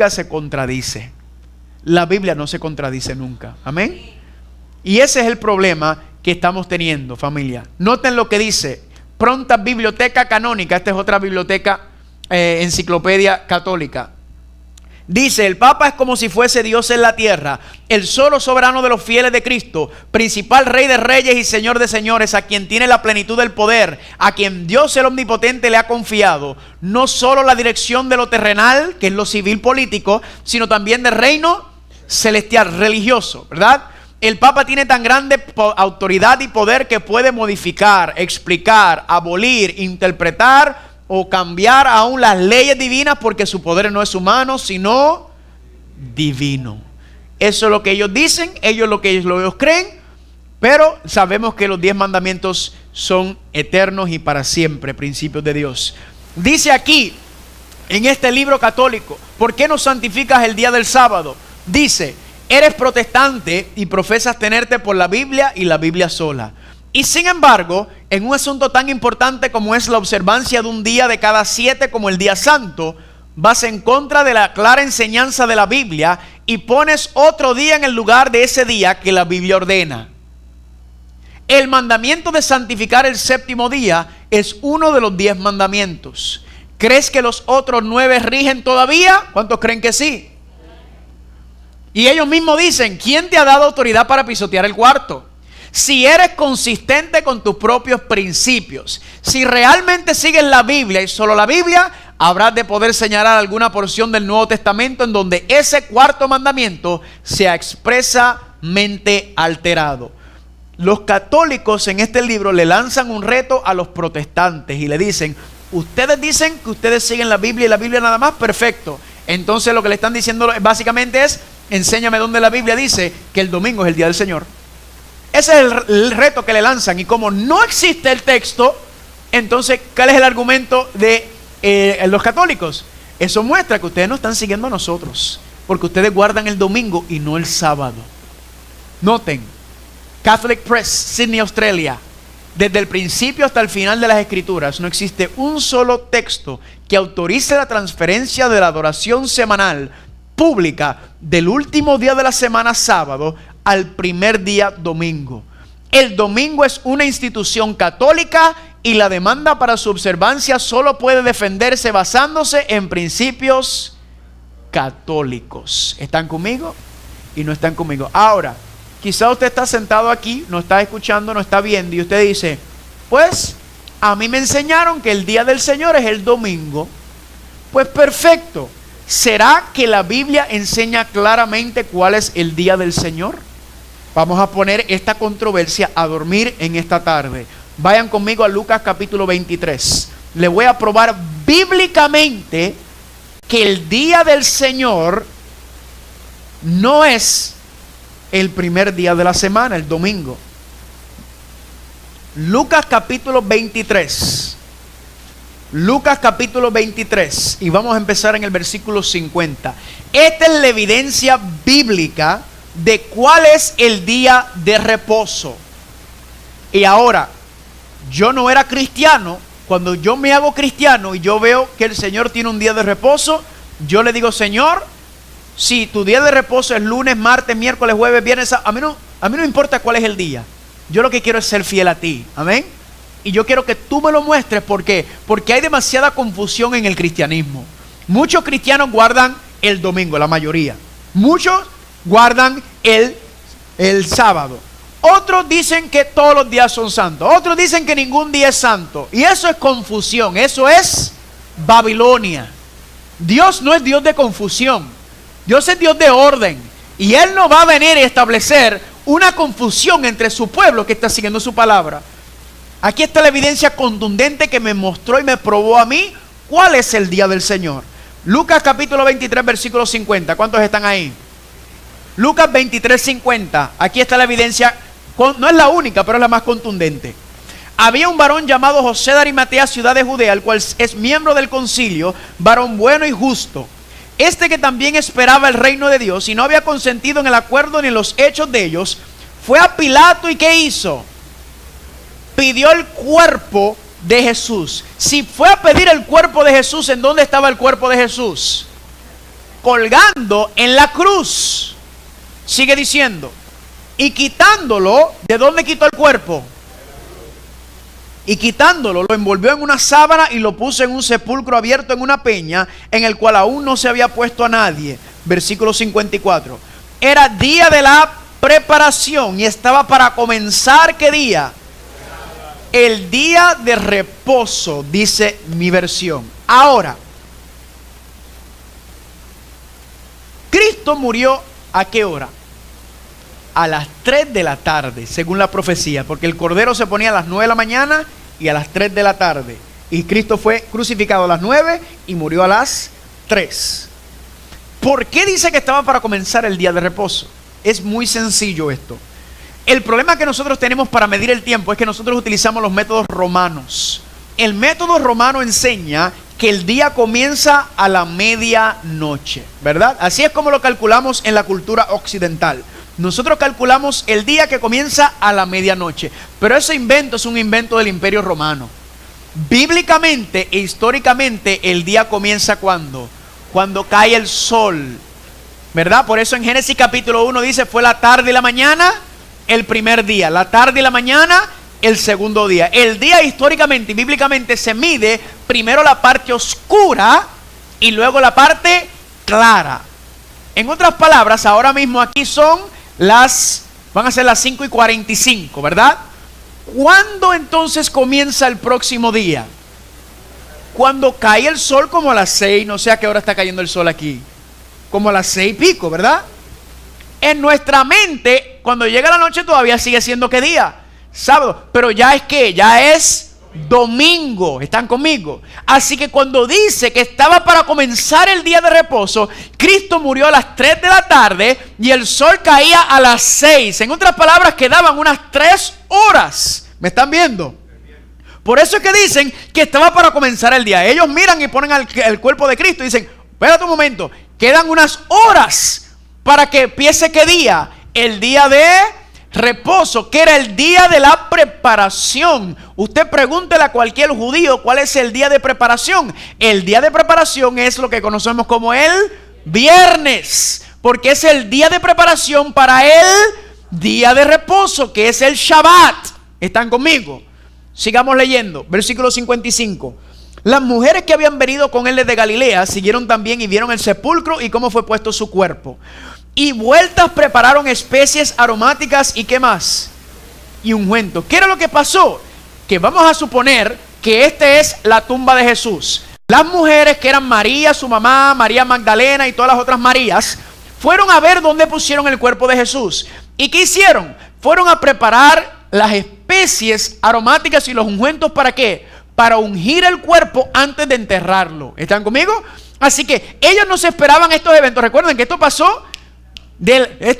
se contradice. La Biblia no se contradice nunca. Amén. Y ese es el problema que estamos teniendo, familia. Noten lo que dice Pronta Biblioteca Canónica. Esta es otra biblioteca, enciclopedia católica. Dice, el Papa es como si fuese Dios en la tierra, el solo soberano de los fieles de Cristo, principal Rey de reyes y Señor de señores, a quien tiene la plenitud del poder, a quien Dios el omnipotente le ha confiado, no solo la dirección de lo terrenal, que es lo civil político, sino también del reino celestial, religioso, ¿verdad? El Papa tiene tan grande autoridad y poder que puede modificar, explicar, abolir, interpretar o cambiar aún las leyes divinas, porque su poder no es humano, sino divino. Eso es lo que ellos dicen, lo que ellos creen, pero sabemos que los 10 mandamientos son eternos y para siempre, principios de Dios. Dice aquí, en este libro católico, ¿por qué no santificas el día del sábado? Dice, eres protestante y profesas tenerte por la Biblia y la Biblia sola. Y sin embargo, en un asunto tan importante como es la observancia de un día de cada 7 como el día santo, vas en contra de la clara enseñanza de la Biblia y pones otro día en el lugar de ese día que la Biblia ordena. El mandamiento de santificar el séptimo día es uno de los 10 mandamientos. ¿Crees que los otros 9 rigen todavía? ¿Cuántos creen que sí? Y ellos mismos dicen, ¿quién te ha dado autoridad para pisotear el cuarto? Si eres consistente con tus propios principios, si realmente sigues la Biblia y solo la Biblia, habrás de poder señalar alguna porción del Nuevo Testamento en donde ese cuarto mandamiento sea expresamente alterado. Los católicos en este libro le lanzan un reto a los protestantes y le dicen: ustedes dicen que ustedes siguen la Biblia y la Biblia nada más, perfecto. Entonces lo que le están diciendo básicamente es: enséñame dónde la Biblia dice que el domingo es el día del Señor. Ese es el reto que le lanzan. Y como no existe el texto, entonces ¿cuál es el argumento de los católicos? Eso muestra que ustedes no están siguiendo a nosotros, porque ustedes guardan el domingo y no el sábado. Noten, Catholic Press, Sydney, Australia: desde el principio hasta el final de las Escrituras no existe un solo texto que autorice la transferencia de la adoración semanal pública del último día de la semana, sábado, al primer día, domingo. El domingo es una institución católica y la demanda para su observancia solo puede defenderse basándose en principios católicos. ¿Están conmigo? Y no están conmigo. Ahora, quizá usted está sentado aquí, no está escuchando, no está viendo, y usted dice: pues a mí me enseñaron que el día del Señor es el domingo. Pues perfecto. ¿Será que la Biblia enseña claramente cuál es el día del Señor? Vamos a poner esta controversia a dormir en esta tarde. Vayan conmigo a Lucas capítulo 23. Le voy a probar bíblicamente que el día del Señor no es el primer día de la semana, el domingo. Lucas capítulo 23. Lucas capítulo 23. Y vamos a empezar en el versículo 50. Esta es la evidencia bíblica de cuál es el día de reposo. Y ahora, yo no era cristiano. Cuando yo me hago cristiano y yo veo que el Señor tiene un día de reposo, yo le digo: Señor, si tu día de reposo es lunes, martes, miércoles, jueves, viernes, a mí no me importa cuál es el día. Yo lo que quiero es ser fiel a ti. Amén. Y yo quiero que tú me lo muestres. ¿Por qué? Porque hay demasiada confusión en el cristianismo. Muchos cristianos guardan el domingo, la mayoría. Muchos guardan el sábado. Otros dicen que todos los días son santos. Otros dicen que ningún día es santo. Y eso es confusión. Eso es Babilonia. Dios no es Dios de confusión. Dios es Dios de orden. Y Él no va a venir a establecer una confusión entre su pueblo que está siguiendo su palabra. Aquí está la evidencia contundente que me mostró y me probó a mí cuál es el día del Señor. Lucas capítulo 23, versículo 50. ¿Cuántos están ahí? Lucas 23, 50. Aquí está la evidencia. No es la única, pero es la más contundente. Había un varón llamado José de Arimatea, ciudad de Judea, el cual es miembro del concilio, varón bueno y justo. Este que también esperaba el reino de Dios y no había consentido en el acuerdo ni en los hechos de ellos, fue a Pilato y ¿qué hizo? Pidió el cuerpo de Jesús. Si fue a pedir el cuerpo de Jesús, ¿en dónde estaba el cuerpo de Jesús? Colgando en la cruz. Sigue diciendo: y quitándolo, ¿de dónde quitó el cuerpo? Y quitándolo, lo envolvió en una sábana y lo puso en un sepulcro abierto en una peña, en el cual aún no se había puesto a nadie. Versículo 54. Era día de la preparación y estaba para comenzar, ¿qué día? El día de reposo, dice mi versión. Ahora, Cristo murió ¿a qué hora? A las 3 de la tarde, según la profecía, porque el Cordero se ponía a las 9 de la mañana y a las 3 de la tarde. Y Cristo fue crucificado a las 9 y murió a las 3. ¿Por qué dice que estaba para comenzar el día de reposo? Es muy sencillo esto. El problema que nosotros tenemos para medir el tiempo es que nosotros utilizamos los métodos romanos. El método romano enseña que el día comienza a la medianoche, ¿verdad? Así es como lo calculamos en la cultura occidental. Nosotros calculamos el día que comienza a la medianoche. Pero ese invento es un invento del Imperio Romano. Bíblicamente e históricamente el día comienza ¿cuándo? Cuando cae el sol, ¿verdad? Por eso en Génesis capítulo 1 dice: fue la tarde y la mañana el primer día, la tarde y la mañana el segundo día. El día históricamente y bíblicamente se mide primero la parte oscura y luego la parte clara. En otras palabras, ahora mismo aquí van a ser las 5:45, ¿verdad? ¿Cuándo entonces comienza el próximo día? cuando cae el sol como a las 6, no sé a qué hora está cayendo el sol aquí, como a las 6:00 ¿verdad? En nuestra mente, cuando llega la noche todavía sigue siendo ¿qué día? Sábado, pero ya es que, ya es domingo, ¿están conmigo? Así que cuando dice que estaba para comenzar el día de reposo, Cristo murió a las 3 de la tarde y el sol caía a las 6. En otras palabras, quedaban unas 3 horas. ¿Me están viendo? Por eso es que dicen que estaba para comenzar el día. Ellos miran y ponen el cuerpo de Cristo y dicen, espérate un momento, quedan unas horas para que empiece ¿qué día? El día de reposo, que era el día de la preparación. Usted pregúntele a cualquier judío cuál es el día de preparación. El día de preparación es lo que conocemos como el viernes, porque es el día de preparación para el día de reposo, que es el Shabbat. ¿Están conmigo? Sigamos leyendo, versículo 55. Las mujeres que habían venido con él desde Galilea siguieron también y vieron el sepulcro y cómo fue puesto su cuerpo. Y vueltas prepararon especies aromáticas y ¿qué más? Y ungüentos. ¿Qué era lo que pasó? Que vamos a suponer que esta es la tumba de Jesús. Las mujeres que eran María, su mamá, María Magdalena y todas las otras Marías, fueron a ver dónde pusieron el cuerpo de Jesús. ¿Y qué hicieron? Fueron a preparar las especies aromáticas y los ungüentos. ¿Para qué? Para ungir el cuerpo antes de enterrarlo. ¿Están conmigo? Así que ellos no se esperaban estos eventos. Recuerden que esto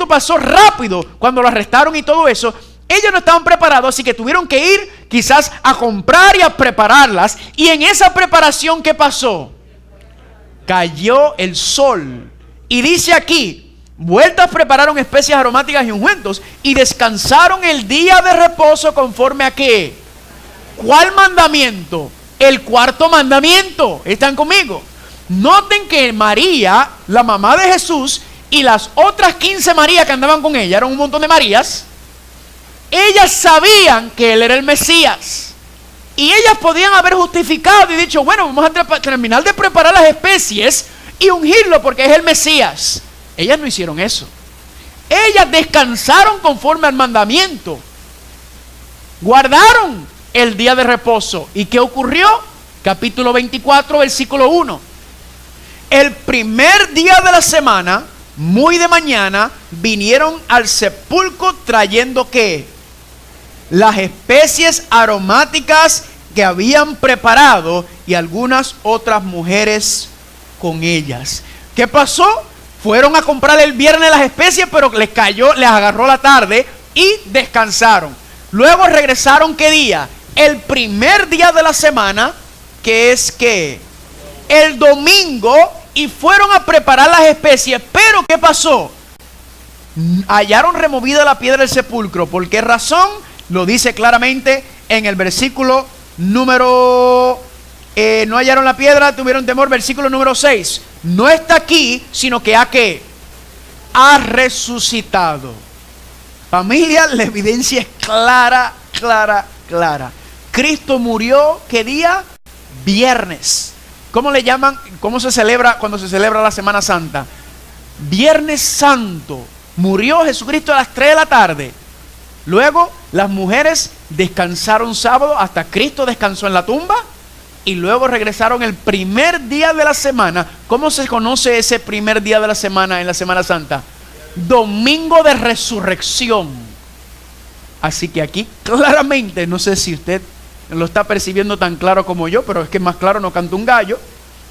pasó rápido cuando lo arrestaron y todo eso. Ellos no estaban preparados, así que tuvieron que ir quizás a comprar y a prepararlas. Y en esa preparación, ¿qué pasó? Cayó el sol. Y dice aquí, vueltas prepararon especies aromáticas y ungüentos y descansaron el día de reposo conforme a ¿qué? ¿Cuál mandamiento? El cuarto mandamiento. ¿Están conmigo? Noten que María, la mamá de Jesús, y las otras 15 Marías que andaban con ella, eran un montón de Marías, ellas sabían que él era el Mesías. Y ellas podían haber justificado y dicho, bueno, vamos a terminar de preparar las especies y ungirlo porque es el Mesías. Ellas no hicieron eso. Ellas descansaron conforme al mandamiento. Guardaron el día de reposo. ¿Y qué ocurrió? Capítulo 24, versículo 1. El primer día de la semana, muy de mañana, vinieron al sepulcro trayendo ¿qué? Las especies aromáticas que habían preparado y algunas otras mujeres con ellas. ¿Qué pasó? Fueron a comprar el viernes las especies, pero les agarró la tarde y descansaron. Luego regresaron ¿qué día? El primer día de la semana, que es ¿qué? El domingo, y fueron a preparar las especies. Pero ¿qué pasó? Hallaron removida la piedra del sepulcro. ¿Por qué razón? Lo dice claramente en el versículo número... no hallaron la piedra, tuvieron temor. Versículo número 6. No está aquí, sino que ¿qué? Ha resucitado. Familia, la evidencia es clara, clara, clara. Cristo murió, ¿qué día? Viernes. ¿Cómo le llaman? ¿Cómo se celebra cuando se celebra la Semana Santa? Viernes Santo. Murió Jesucristo a las 3 de la tarde. Luego las mujeres descansaron sábado, hasta Cristo descansó en la tumba. Y luego regresaron el primer día de la semana. ¿Cómo se conoce ese primer día de la semana en la Semana Santa? Domingo de Resurrección. Así que aquí claramente, no sé si usted lo está percibiendo tan claro como yo, pero es que más claro no canta un gallo.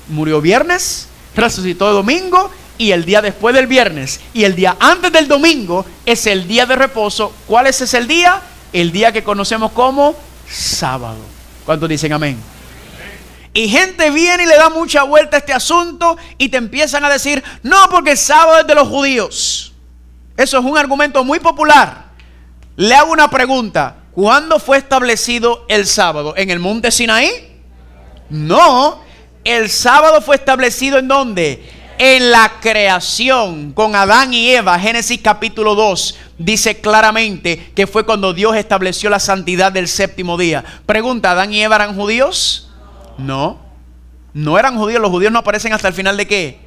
Murió viernes, resucitó domingo, y el día después del viernes y el día antes del domingo es el día de reposo. ¿Cuál es ese día? El día que conocemos como sábado. ¿Cuántos dicen amén? Y gente viene y le da mucha vuelta a este asunto y te empiezan a decir, no, porque el sábado es de los judíos. Eso es un argumento muy popular. Le hago una pregunta. ¿Cuándo fue establecido el sábado? ¿En el monte Sinaí? No. El sábado fue establecido ¿en dónde? En la creación, con Adán y Eva. Génesis capítulo 2 dice claramente que fue cuando Dios estableció la santidad del séptimo día. Pregunta, ¿Adán y Eva eran judíos? No, no eran judíos. Los judíos no aparecen hasta el final de ¿qué?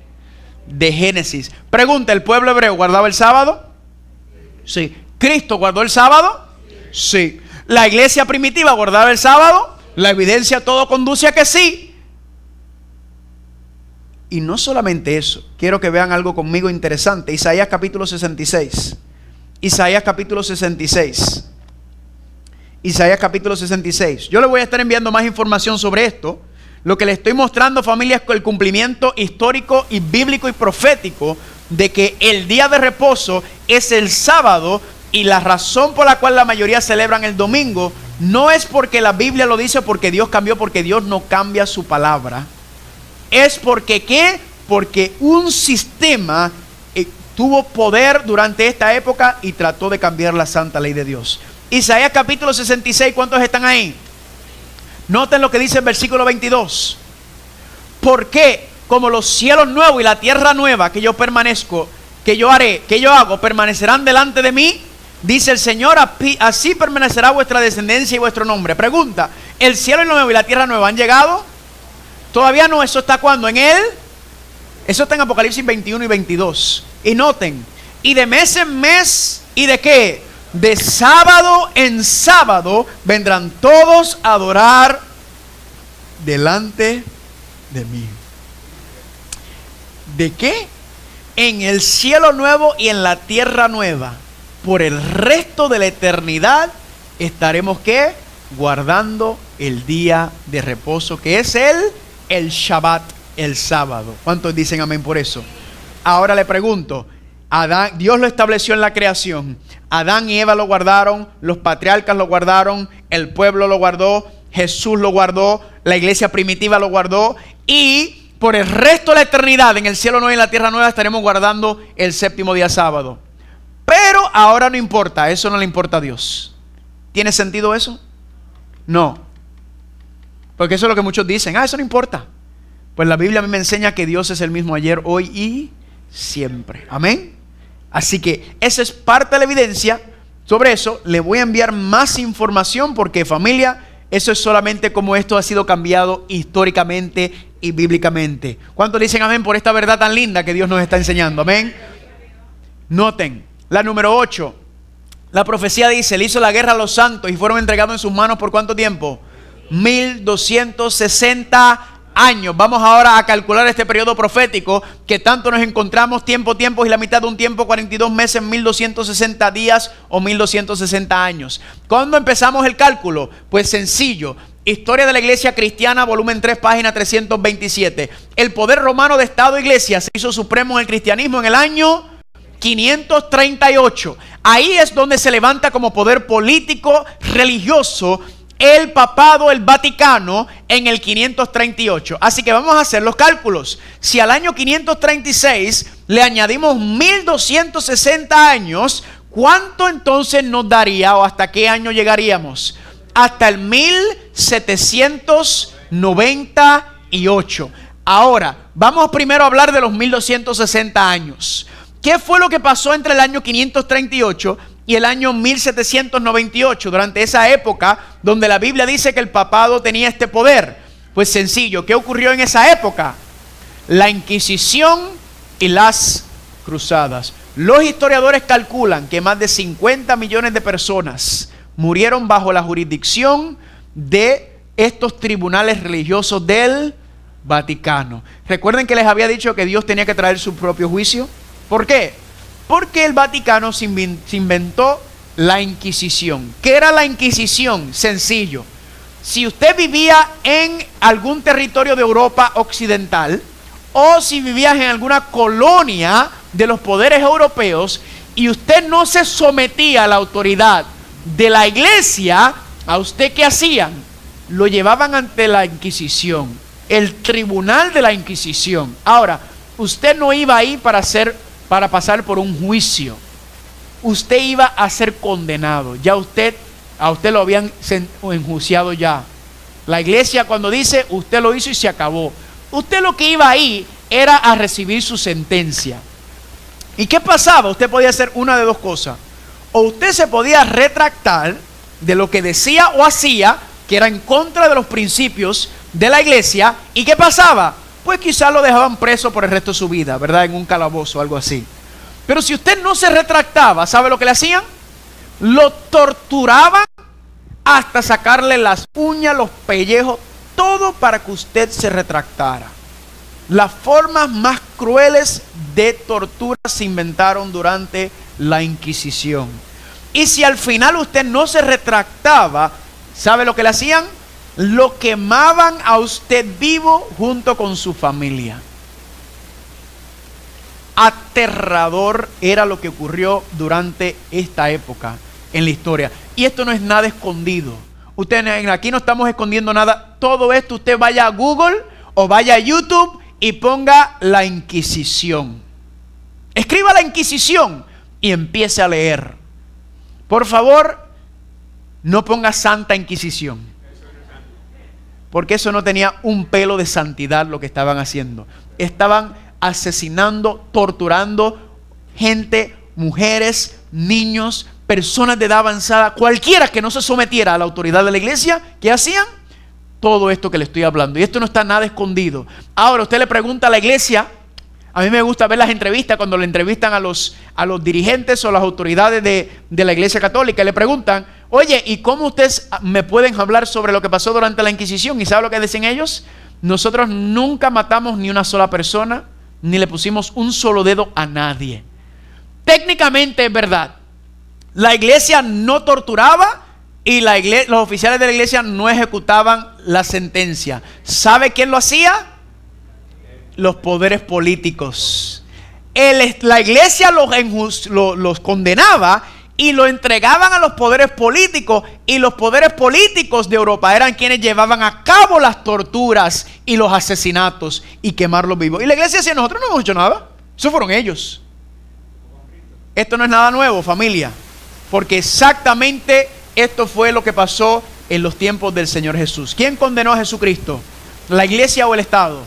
De Génesis. Pregunta, ¿el pueblo hebreo guardaba el sábado? Sí. ¿Cristo guardó el sábado? Sí. ¿La iglesia primitiva guardaba el sábado? La evidencia todo conduce a que sí. Y no solamente eso, quiero que vean algo conmigo interesante. Isaías capítulo 66. Isaías capítulo 66. Isaías capítulo 66. Yo le voy a estar enviando más información sobre esto. Lo que le estoy mostrando, familia, es el cumplimiento histórico y bíblico y profético de que el día de reposo es el sábado, y la razón por la cual la mayoría celebran el domingo no es porque la Biblia lo dice, porque Dios cambió, porque Dios no cambia su palabra. Es porque ¿qué? Porque un sistema tuvo poder durante esta época y trató de cambiar la santa ley de Dios. Isaías capítulo 66, ¿cuántos están ahí? Noten lo que dice el versículo 22. Porque como los cielos nuevos y la tierra nueva que yo permanezco, que yo haré, que yo hago, permanecerán delante de mí, dice el Señor, así permanecerá vuestra descendencia y vuestro nombre. Pregunta, ¿el cielo nuevo y la tierra nueva han llegado? Todavía no. ¿Eso está cuándo? En él. Eso está en Apocalipsis 21 y 22. Y noten, y de mes en mes, ¿y de qué? De sábado en sábado vendrán todos a adorar delante de mí. ¿De qué? En el cielo nuevo y en la tierra nueva, por el resto de la eternidad, estaremos ¿qué? Guardando el día de reposo, que es el Shabbat, el sábado. ¿Cuántos dicen amén por eso? Ahora le pregunto, Dios lo estableció en la creación. Adán y Eva lo guardaron, los patriarcas lo guardaron, el pueblo lo guardó, Jesús lo guardó, la iglesia primitiva lo guardó, y por el resto de la eternidad, en el cielo nuevo y en la tierra nueva, estaremos guardando el séptimo día sábado. Pero ahora no importa, eso no le importa a Dios. ¿Tiene sentido eso? No. Porque eso es lo que muchos dicen, eso no importa. Pues la Biblia a mí me enseña que Dios es el mismo ayer, hoy y siempre. Amén. Así que esa es parte de la evidencia. Sobre eso le voy a enviar más información, porque familia, eso es solamente como esto ha sido cambiado históricamente y bíblicamente. ¿Cuántos dicen amén por esta verdad tan linda que Dios nos está enseñando? Amén. Noten, la número 8. La profecía dice, le hizo la guerra a los santos y fueron entregados en sus manos ¿por cuánto tiempo? 1260 años. Vamos ahora a calcular este periodo profético que tanto nos encontramos, tiempo y la mitad de un tiempo, 42 meses, 1260 días o 1260 años. ¿Cuándo empezamos el cálculo? Pues sencillo. Historia de la Iglesia Cristiana, volumen 3, página 327. El poder romano de Estado e Iglesia se hizo supremo en el cristianismo en el año 538. Ahí es donde se levanta como poder político religioso el papado, el Vaticano, en el 538. Así que vamos a hacer los cálculos. Si al año 536 le añadimos 1260 años, ¿cuánto entonces nos daría o hasta qué año llegaríamos? Hasta el 1798. Ahora, vamos primero a hablar de los 1260 años. ¿Qué fue lo que pasó entre el año 538 y el año 1798? Durante esa época donde la Biblia dice que el papado tenía este poder. Pues sencillo, ¿qué ocurrió en esa época? La Inquisición y las cruzadas. Los historiadores calculan que más de 50 millones de personas murieron bajo la jurisdicción de estos tribunales religiosos del Vaticano. Recuerden que les había dicho que Dios tenía que traer su propio juicio. ¿Por qué? Porque el Vaticano se inventó la Inquisición. ¿Qué era la Inquisición? Sencillo. Si usted vivía en algún territorio de Europa occidental, o si vivías en alguna colonia de los poderes europeos y usted no se sometía a la autoridad de la iglesia, ¿a usted qué hacían? Lo llevaban ante la Inquisición, el tribunal de la Inquisición. Ahora, usted no iba ahí para pasar por un juicio. Usted iba a ser condenado. Ya a usted lo habían enjuiciado ya. La iglesia cuando dice, usted lo hizo y se acabó. Usted lo que iba ahí era a recibir su sentencia. ¿Y qué pasaba? Usted podía hacer una de dos cosas. O usted se podía retractar de lo que decía o hacía, que era en contra de los principios de la iglesia. ¿Y qué pasaba? Pues quizás lo dejaban preso por el resto de su vida, ¿verdad? En un calabozo o algo así. Pero si usted no se retractaba, ¿sabe lo que le hacían? Lo torturaban hasta sacarle las uñas, los pellejos, todo para que usted se retractara. Las formas más crueles de tortura se inventaron durante la Inquisición. Y si al final usted no se retractaba, ¿sabe lo que le hacían? Lo quemaban a usted vivo junto con su familia. Aterrador era lo que ocurrió durante esta época en la historia. Y esto no es nada escondido. Ustedes aquí no estamos escondiendo nada. Todo esto usted vaya a Google o vaya a YouTube y ponga la Inquisición. Escriba la Inquisición y empiece a leer. Por favor, no ponga Santa Inquisición, porque eso no tenía un pelo de santidad lo que estaban haciendo. Estaban asesinando, torturando gente, mujeres, niños, personas de edad avanzada, cualquiera que no se sometiera a la autoridad de la iglesia. ¿Qué hacían? Todo esto que le estoy hablando. Y esto no está nada escondido. Ahora usted le pregunta a la iglesia. A mí me gusta ver las entrevistas cuando le entrevistan a los dirigentes o las autoridades de la iglesia católica y le preguntan: oye, ¿y cómo ustedes me pueden hablar sobre lo que pasó durante la Inquisición? ¿Y sabe lo que dicen ellos? Nosotros nunca matamos ni una sola persona, ni le pusimos un solo dedo a nadie. Técnicamente es verdad. La iglesia no torturaba y los oficiales de la iglesia no ejecutaban la sentencia. ¿Sabe quién lo hacía? Los poderes políticos. La iglesia los condenaba y lo entregaban a los poderes políticos, y los poderes políticos de Europa eran quienes llevaban a cabo las torturas y los asesinatos y quemarlos vivos. Y la iglesia decía: nosotros no hemos hecho nada, eso fueron ellos. Esto no es nada nuevo, familia, porque exactamente esto fue lo que pasó en los tiempos del Señor Jesús. ¿Quién condenó a Jesucristo? ¿La iglesia o el Estado?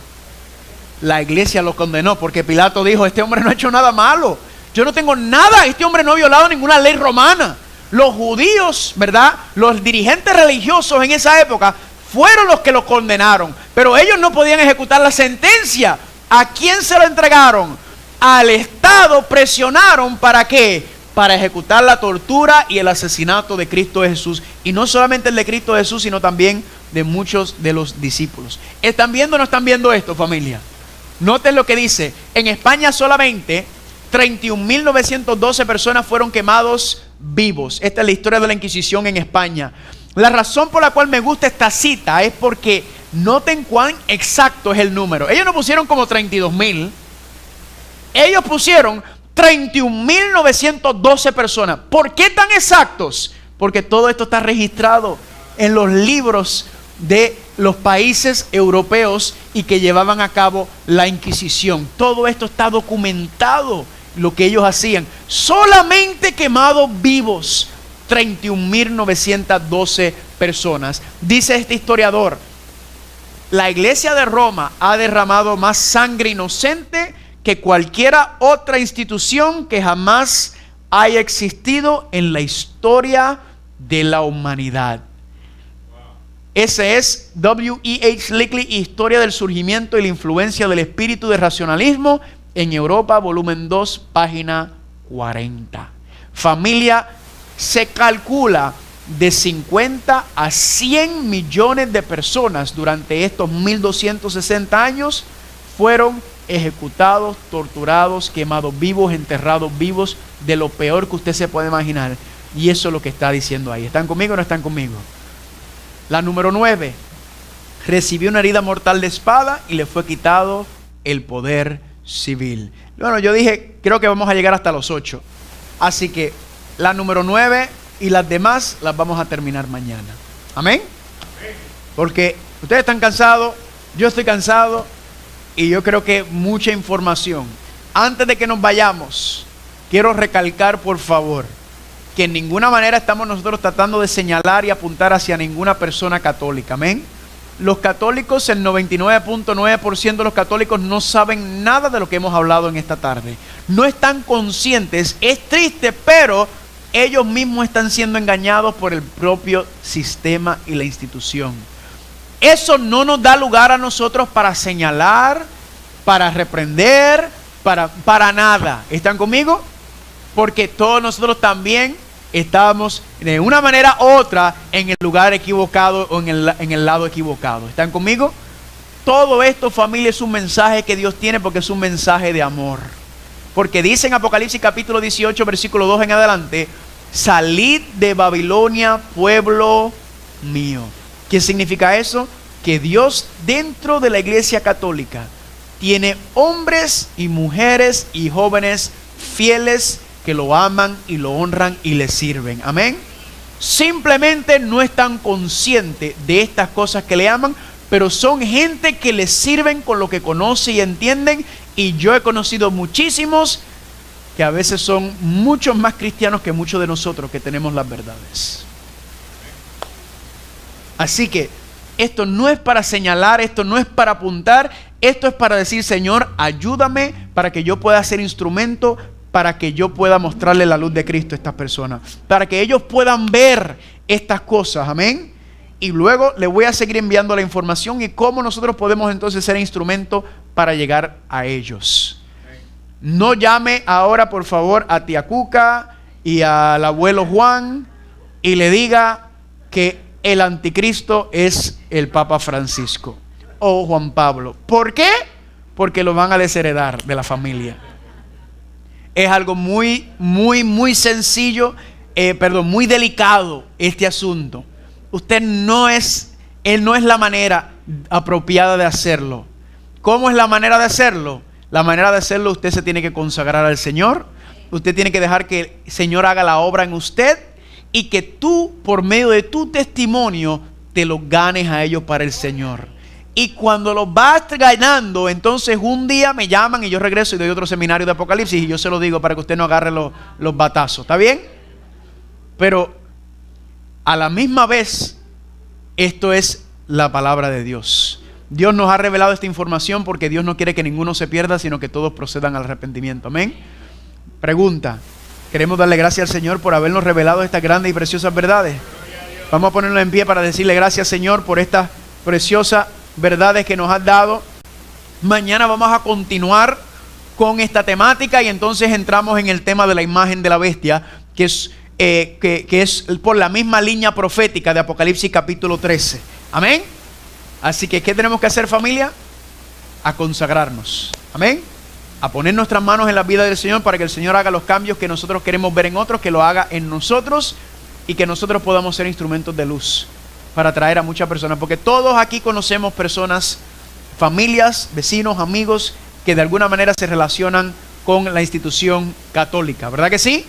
La iglesia lo condenó, porque Pilato dijo: este hombre no ha hecho nada malo, yo no tengo nada, este hombre no ha violado ninguna ley romana. Los judíos, ¿verdad?, los dirigentes religiosos en esa época fueron los que lo condenaron, pero ellos no podían ejecutar la sentencia. ¿A quién se lo entregaron? Al Estado. Presionaron, ¿para qué? Para ejecutar la tortura y el asesinato de Cristo Jesús. Y no solamente el de Cristo Jesús, sino también de muchos de los discípulos. ¿Están viendo o no están viendo esto, familia? Noten lo que dice. En España solamente 31.912 personas fueron quemados vivos. Esta es la historia de la Inquisición en España. La razón por la cual me gusta esta cita es porque noten cuán exacto es el número. Ellos no pusieron como 32.000. Ellos pusieron 31.912 personas. ¿Por qué tan exactos? Porque todo esto está registrado en los libros de los países europeos y que llevaban a cabo la Inquisición. Todo esto está documentado, lo que ellos hacían. Solamente quemados vivos 31.912 personas. Dice este historiador: la iglesia de Roma ha derramado más sangre inocente que cualquier otra institución que jamás haya existido en la historia de la humanidad. Ese es W.E.H. Leakey, Historia del surgimiento y la influencia del espíritu de racionalismo en Europa, volumen 2, página 40. Familia, se calcula de 50 a 100 millones de personas durante estos 1260 años fueron ejecutados, torturados, quemados vivos, enterrados vivos, de lo peor que usted se puede imaginar. Y eso es lo que está diciendo ahí. ¿Están conmigo o no están conmigo? La número 9, recibió una herida mortal de espada y le fue quitado el poder civil. Bueno, yo dije, creo que vamos a llegar hasta los 8. Así que la número 9 y las demás las vamos a terminar mañana. ¿Amén? Porque ustedes están cansados, yo estoy cansado, y yo creo que mucha información. Antes de que nos vayamos, quiero recalcar, por favor, que en ninguna manera estamos nosotros tratando de señalar y apuntar hacia ninguna persona católica. Amén. Los católicos, el 99.9% de los católicos no saben nada de lo que hemos hablado en esta tarde. No están conscientes. Es triste, pero ellos mismos están siendo engañados por el propio sistema y la institución. Eso no nos da lugar a nosotros para señalar, para reprender, para nada. ¿Están conmigo? Porque todos nosotros también estábamos de una manera u otra en el lugar equivocado o en el lado equivocado. ¿Están conmigo? Todo esto, familia, es un mensaje que Dios tiene porque es un mensaje de amor. Porque dice en Apocalipsis capítulo 18, versículo 2 en adelante: salid de Babilonia, pueblo mío. ¿Qué significa eso? Que Dios dentro de la Iglesia Católica tiene hombres y mujeres y jóvenes fieles que lo aman y lo honran y le sirven. Amén. Simplemente no están conscientes de estas cosas que le aman, pero son gente que le sirven con lo que conoce y entienden. Y yo he conocido muchísimos que a veces son muchos más cristianos que muchos de nosotros que tenemos las verdades. Así que esto no es para señalar, esto no es para apuntar, esto es para decir: Señor, ayúdame para que yo pueda ser instrumento, para que yo pueda mostrarle la luz de Cristo a estas personas, para que ellos puedan ver estas cosas. Amén. Y luego le voy a seguir enviando la información y cómo nosotros podemos entonces ser instrumento para llegar a ellos. No llame ahora, por favor, a tía Cuca y al abuelo Juan y le diga que el anticristo es el Papa Francisco o Juan Pablo. ¿Por qué? Porque lo van a desheredar de la familia. Es algo muy sencillo, muy delicado este asunto. Él no es la manera apropiada de hacerlo. ¿Cómo es la manera de hacerlo? La manera de hacerlo, usted se tiene que consagrar al Señor. Usted tiene que dejar que el Señor haga la obra en usted y que tú, por medio de tu testimonio, te los ganes a ellos para el Señor. Y cuando los vas ganando, entonces un día me llaman y yo regreso y doy otro seminario de Apocalipsis y yo se lo digo para que usted no agarre los batazos. ¿Está bien? Pero a la misma vez, esto es la palabra de Dios. Dios nos ha revelado esta información porque Dios no quiere que ninguno se pierda, sino que todos procedan al arrepentimiento. Amén. Pregunta: queremos darle gracias al Señor por habernos revelado estas grandes y preciosas verdades. Vamos a ponernos en pie para decirle gracias, Señor, por estas preciosas verdades que nos has dado. Mañana vamos a continuar con esta temática y entonces entramos en el tema de la imagen de la bestia, que es por la misma línea profética de Apocalipsis capítulo 13. Amén. Así que, ¿qué tenemos que hacer, familia? A consagrarnos. Amén. A poner nuestras manos en la vida del Señor para que el Señor haga los cambios que nosotros queremos ver en otros, que lo haga en nosotros y que nosotros podamos ser instrumentos de luz para atraer a muchas personas. Porque todos aquí conocemos personas, familias, vecinos, amigos que de alguna manera se relacionan con la institución católica. ¿Verdad que sí?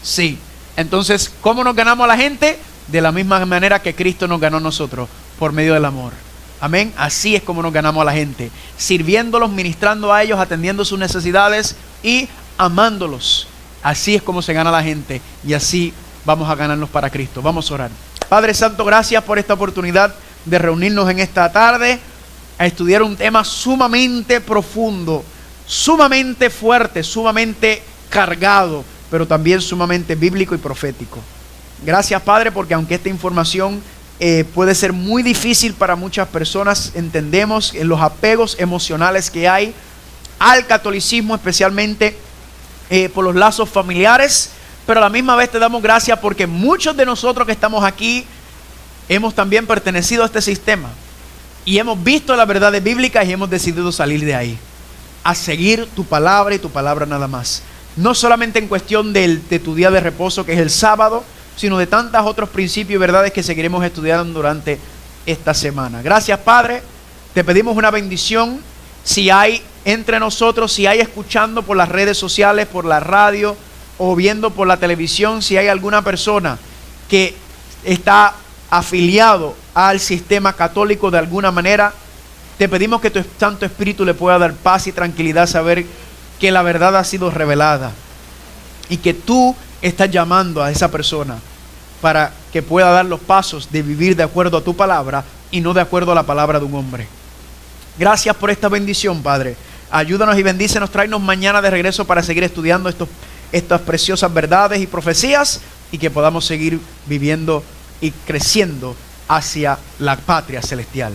Sí. Entonces, ¿cómo nos ganamos a la gente? De la misma manera que Cristo nos ganó a nosotros, por medio del amor. Amén. Así es como nos ganamos a la gente, sirviéndolos, ministrando a ellos, atendiendo sus necesidades y amándolos. Así es como se gana la gente y así vamos a ganarnos para Cristo. Vamos a orar. Padre Santo, gracias por esta oportunidad de reunirnos en esta tarde a estudiar un tema sumamente profundo, sumamente fuerte, sumamente cargado, pero también sumamente bíblico y profético. Gracias, Padre, porque aunque esta información puede ser muy difícil para muchas personas, entendemos en los apegos emocionales que hay al catolicismo, especialmente por los lazos familiares, pero a la misma vez te damos gracias porque muchos de nosotros que estamos aquí hemos también pertenecido a este sistema y hemos visto las verdades bíblicas y hemos decidido salir de ahí a seguir tu palabra y tu palabra nada más. No solamente en cuestión de tu día de reposo, que es el sábado, sino de tantos otros principios y verdades que seguiremos estudiando durante esta semana. Gracias, Padre. Te pedimos una bendición. Si hay entre nosotros, si hay escuchando por las redes sociales, por la radio o viendo por la televisión, si hay alguna persona que está afiliado al sistema católico de alguna manera, te pedimos que tu Santo Espíritu le pueda dar paz y tranquilidad, saber que la verdad ha sido revelada y que tú estás llamando a esa persona para que pueda dar los pasos de vivir de acuerdo a tu palabra y no de acuerdo a la palabra de un hombre. Gracias por esta bendición, Padre. Ayúdanos y bendícenos. Tráenos mañana de regreso para seguir estudiando estas preciosas verdades y profecías y que podamos seguir viviendo y creciendo hacia la patria celestial.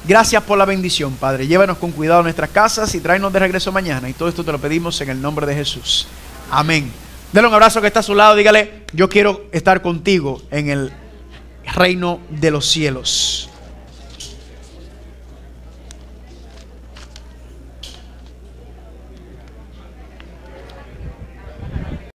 Gracias por la bendición, Padre. Llévanos con cuidado a nuestras casas y tráenos de regreso mañana. Y todo esto te lo pedimos en el nombre de Jesús. Amén. Dale un abrazo que está a su lado. Dígale: yo quiero estar contigo en el reino de los cielos.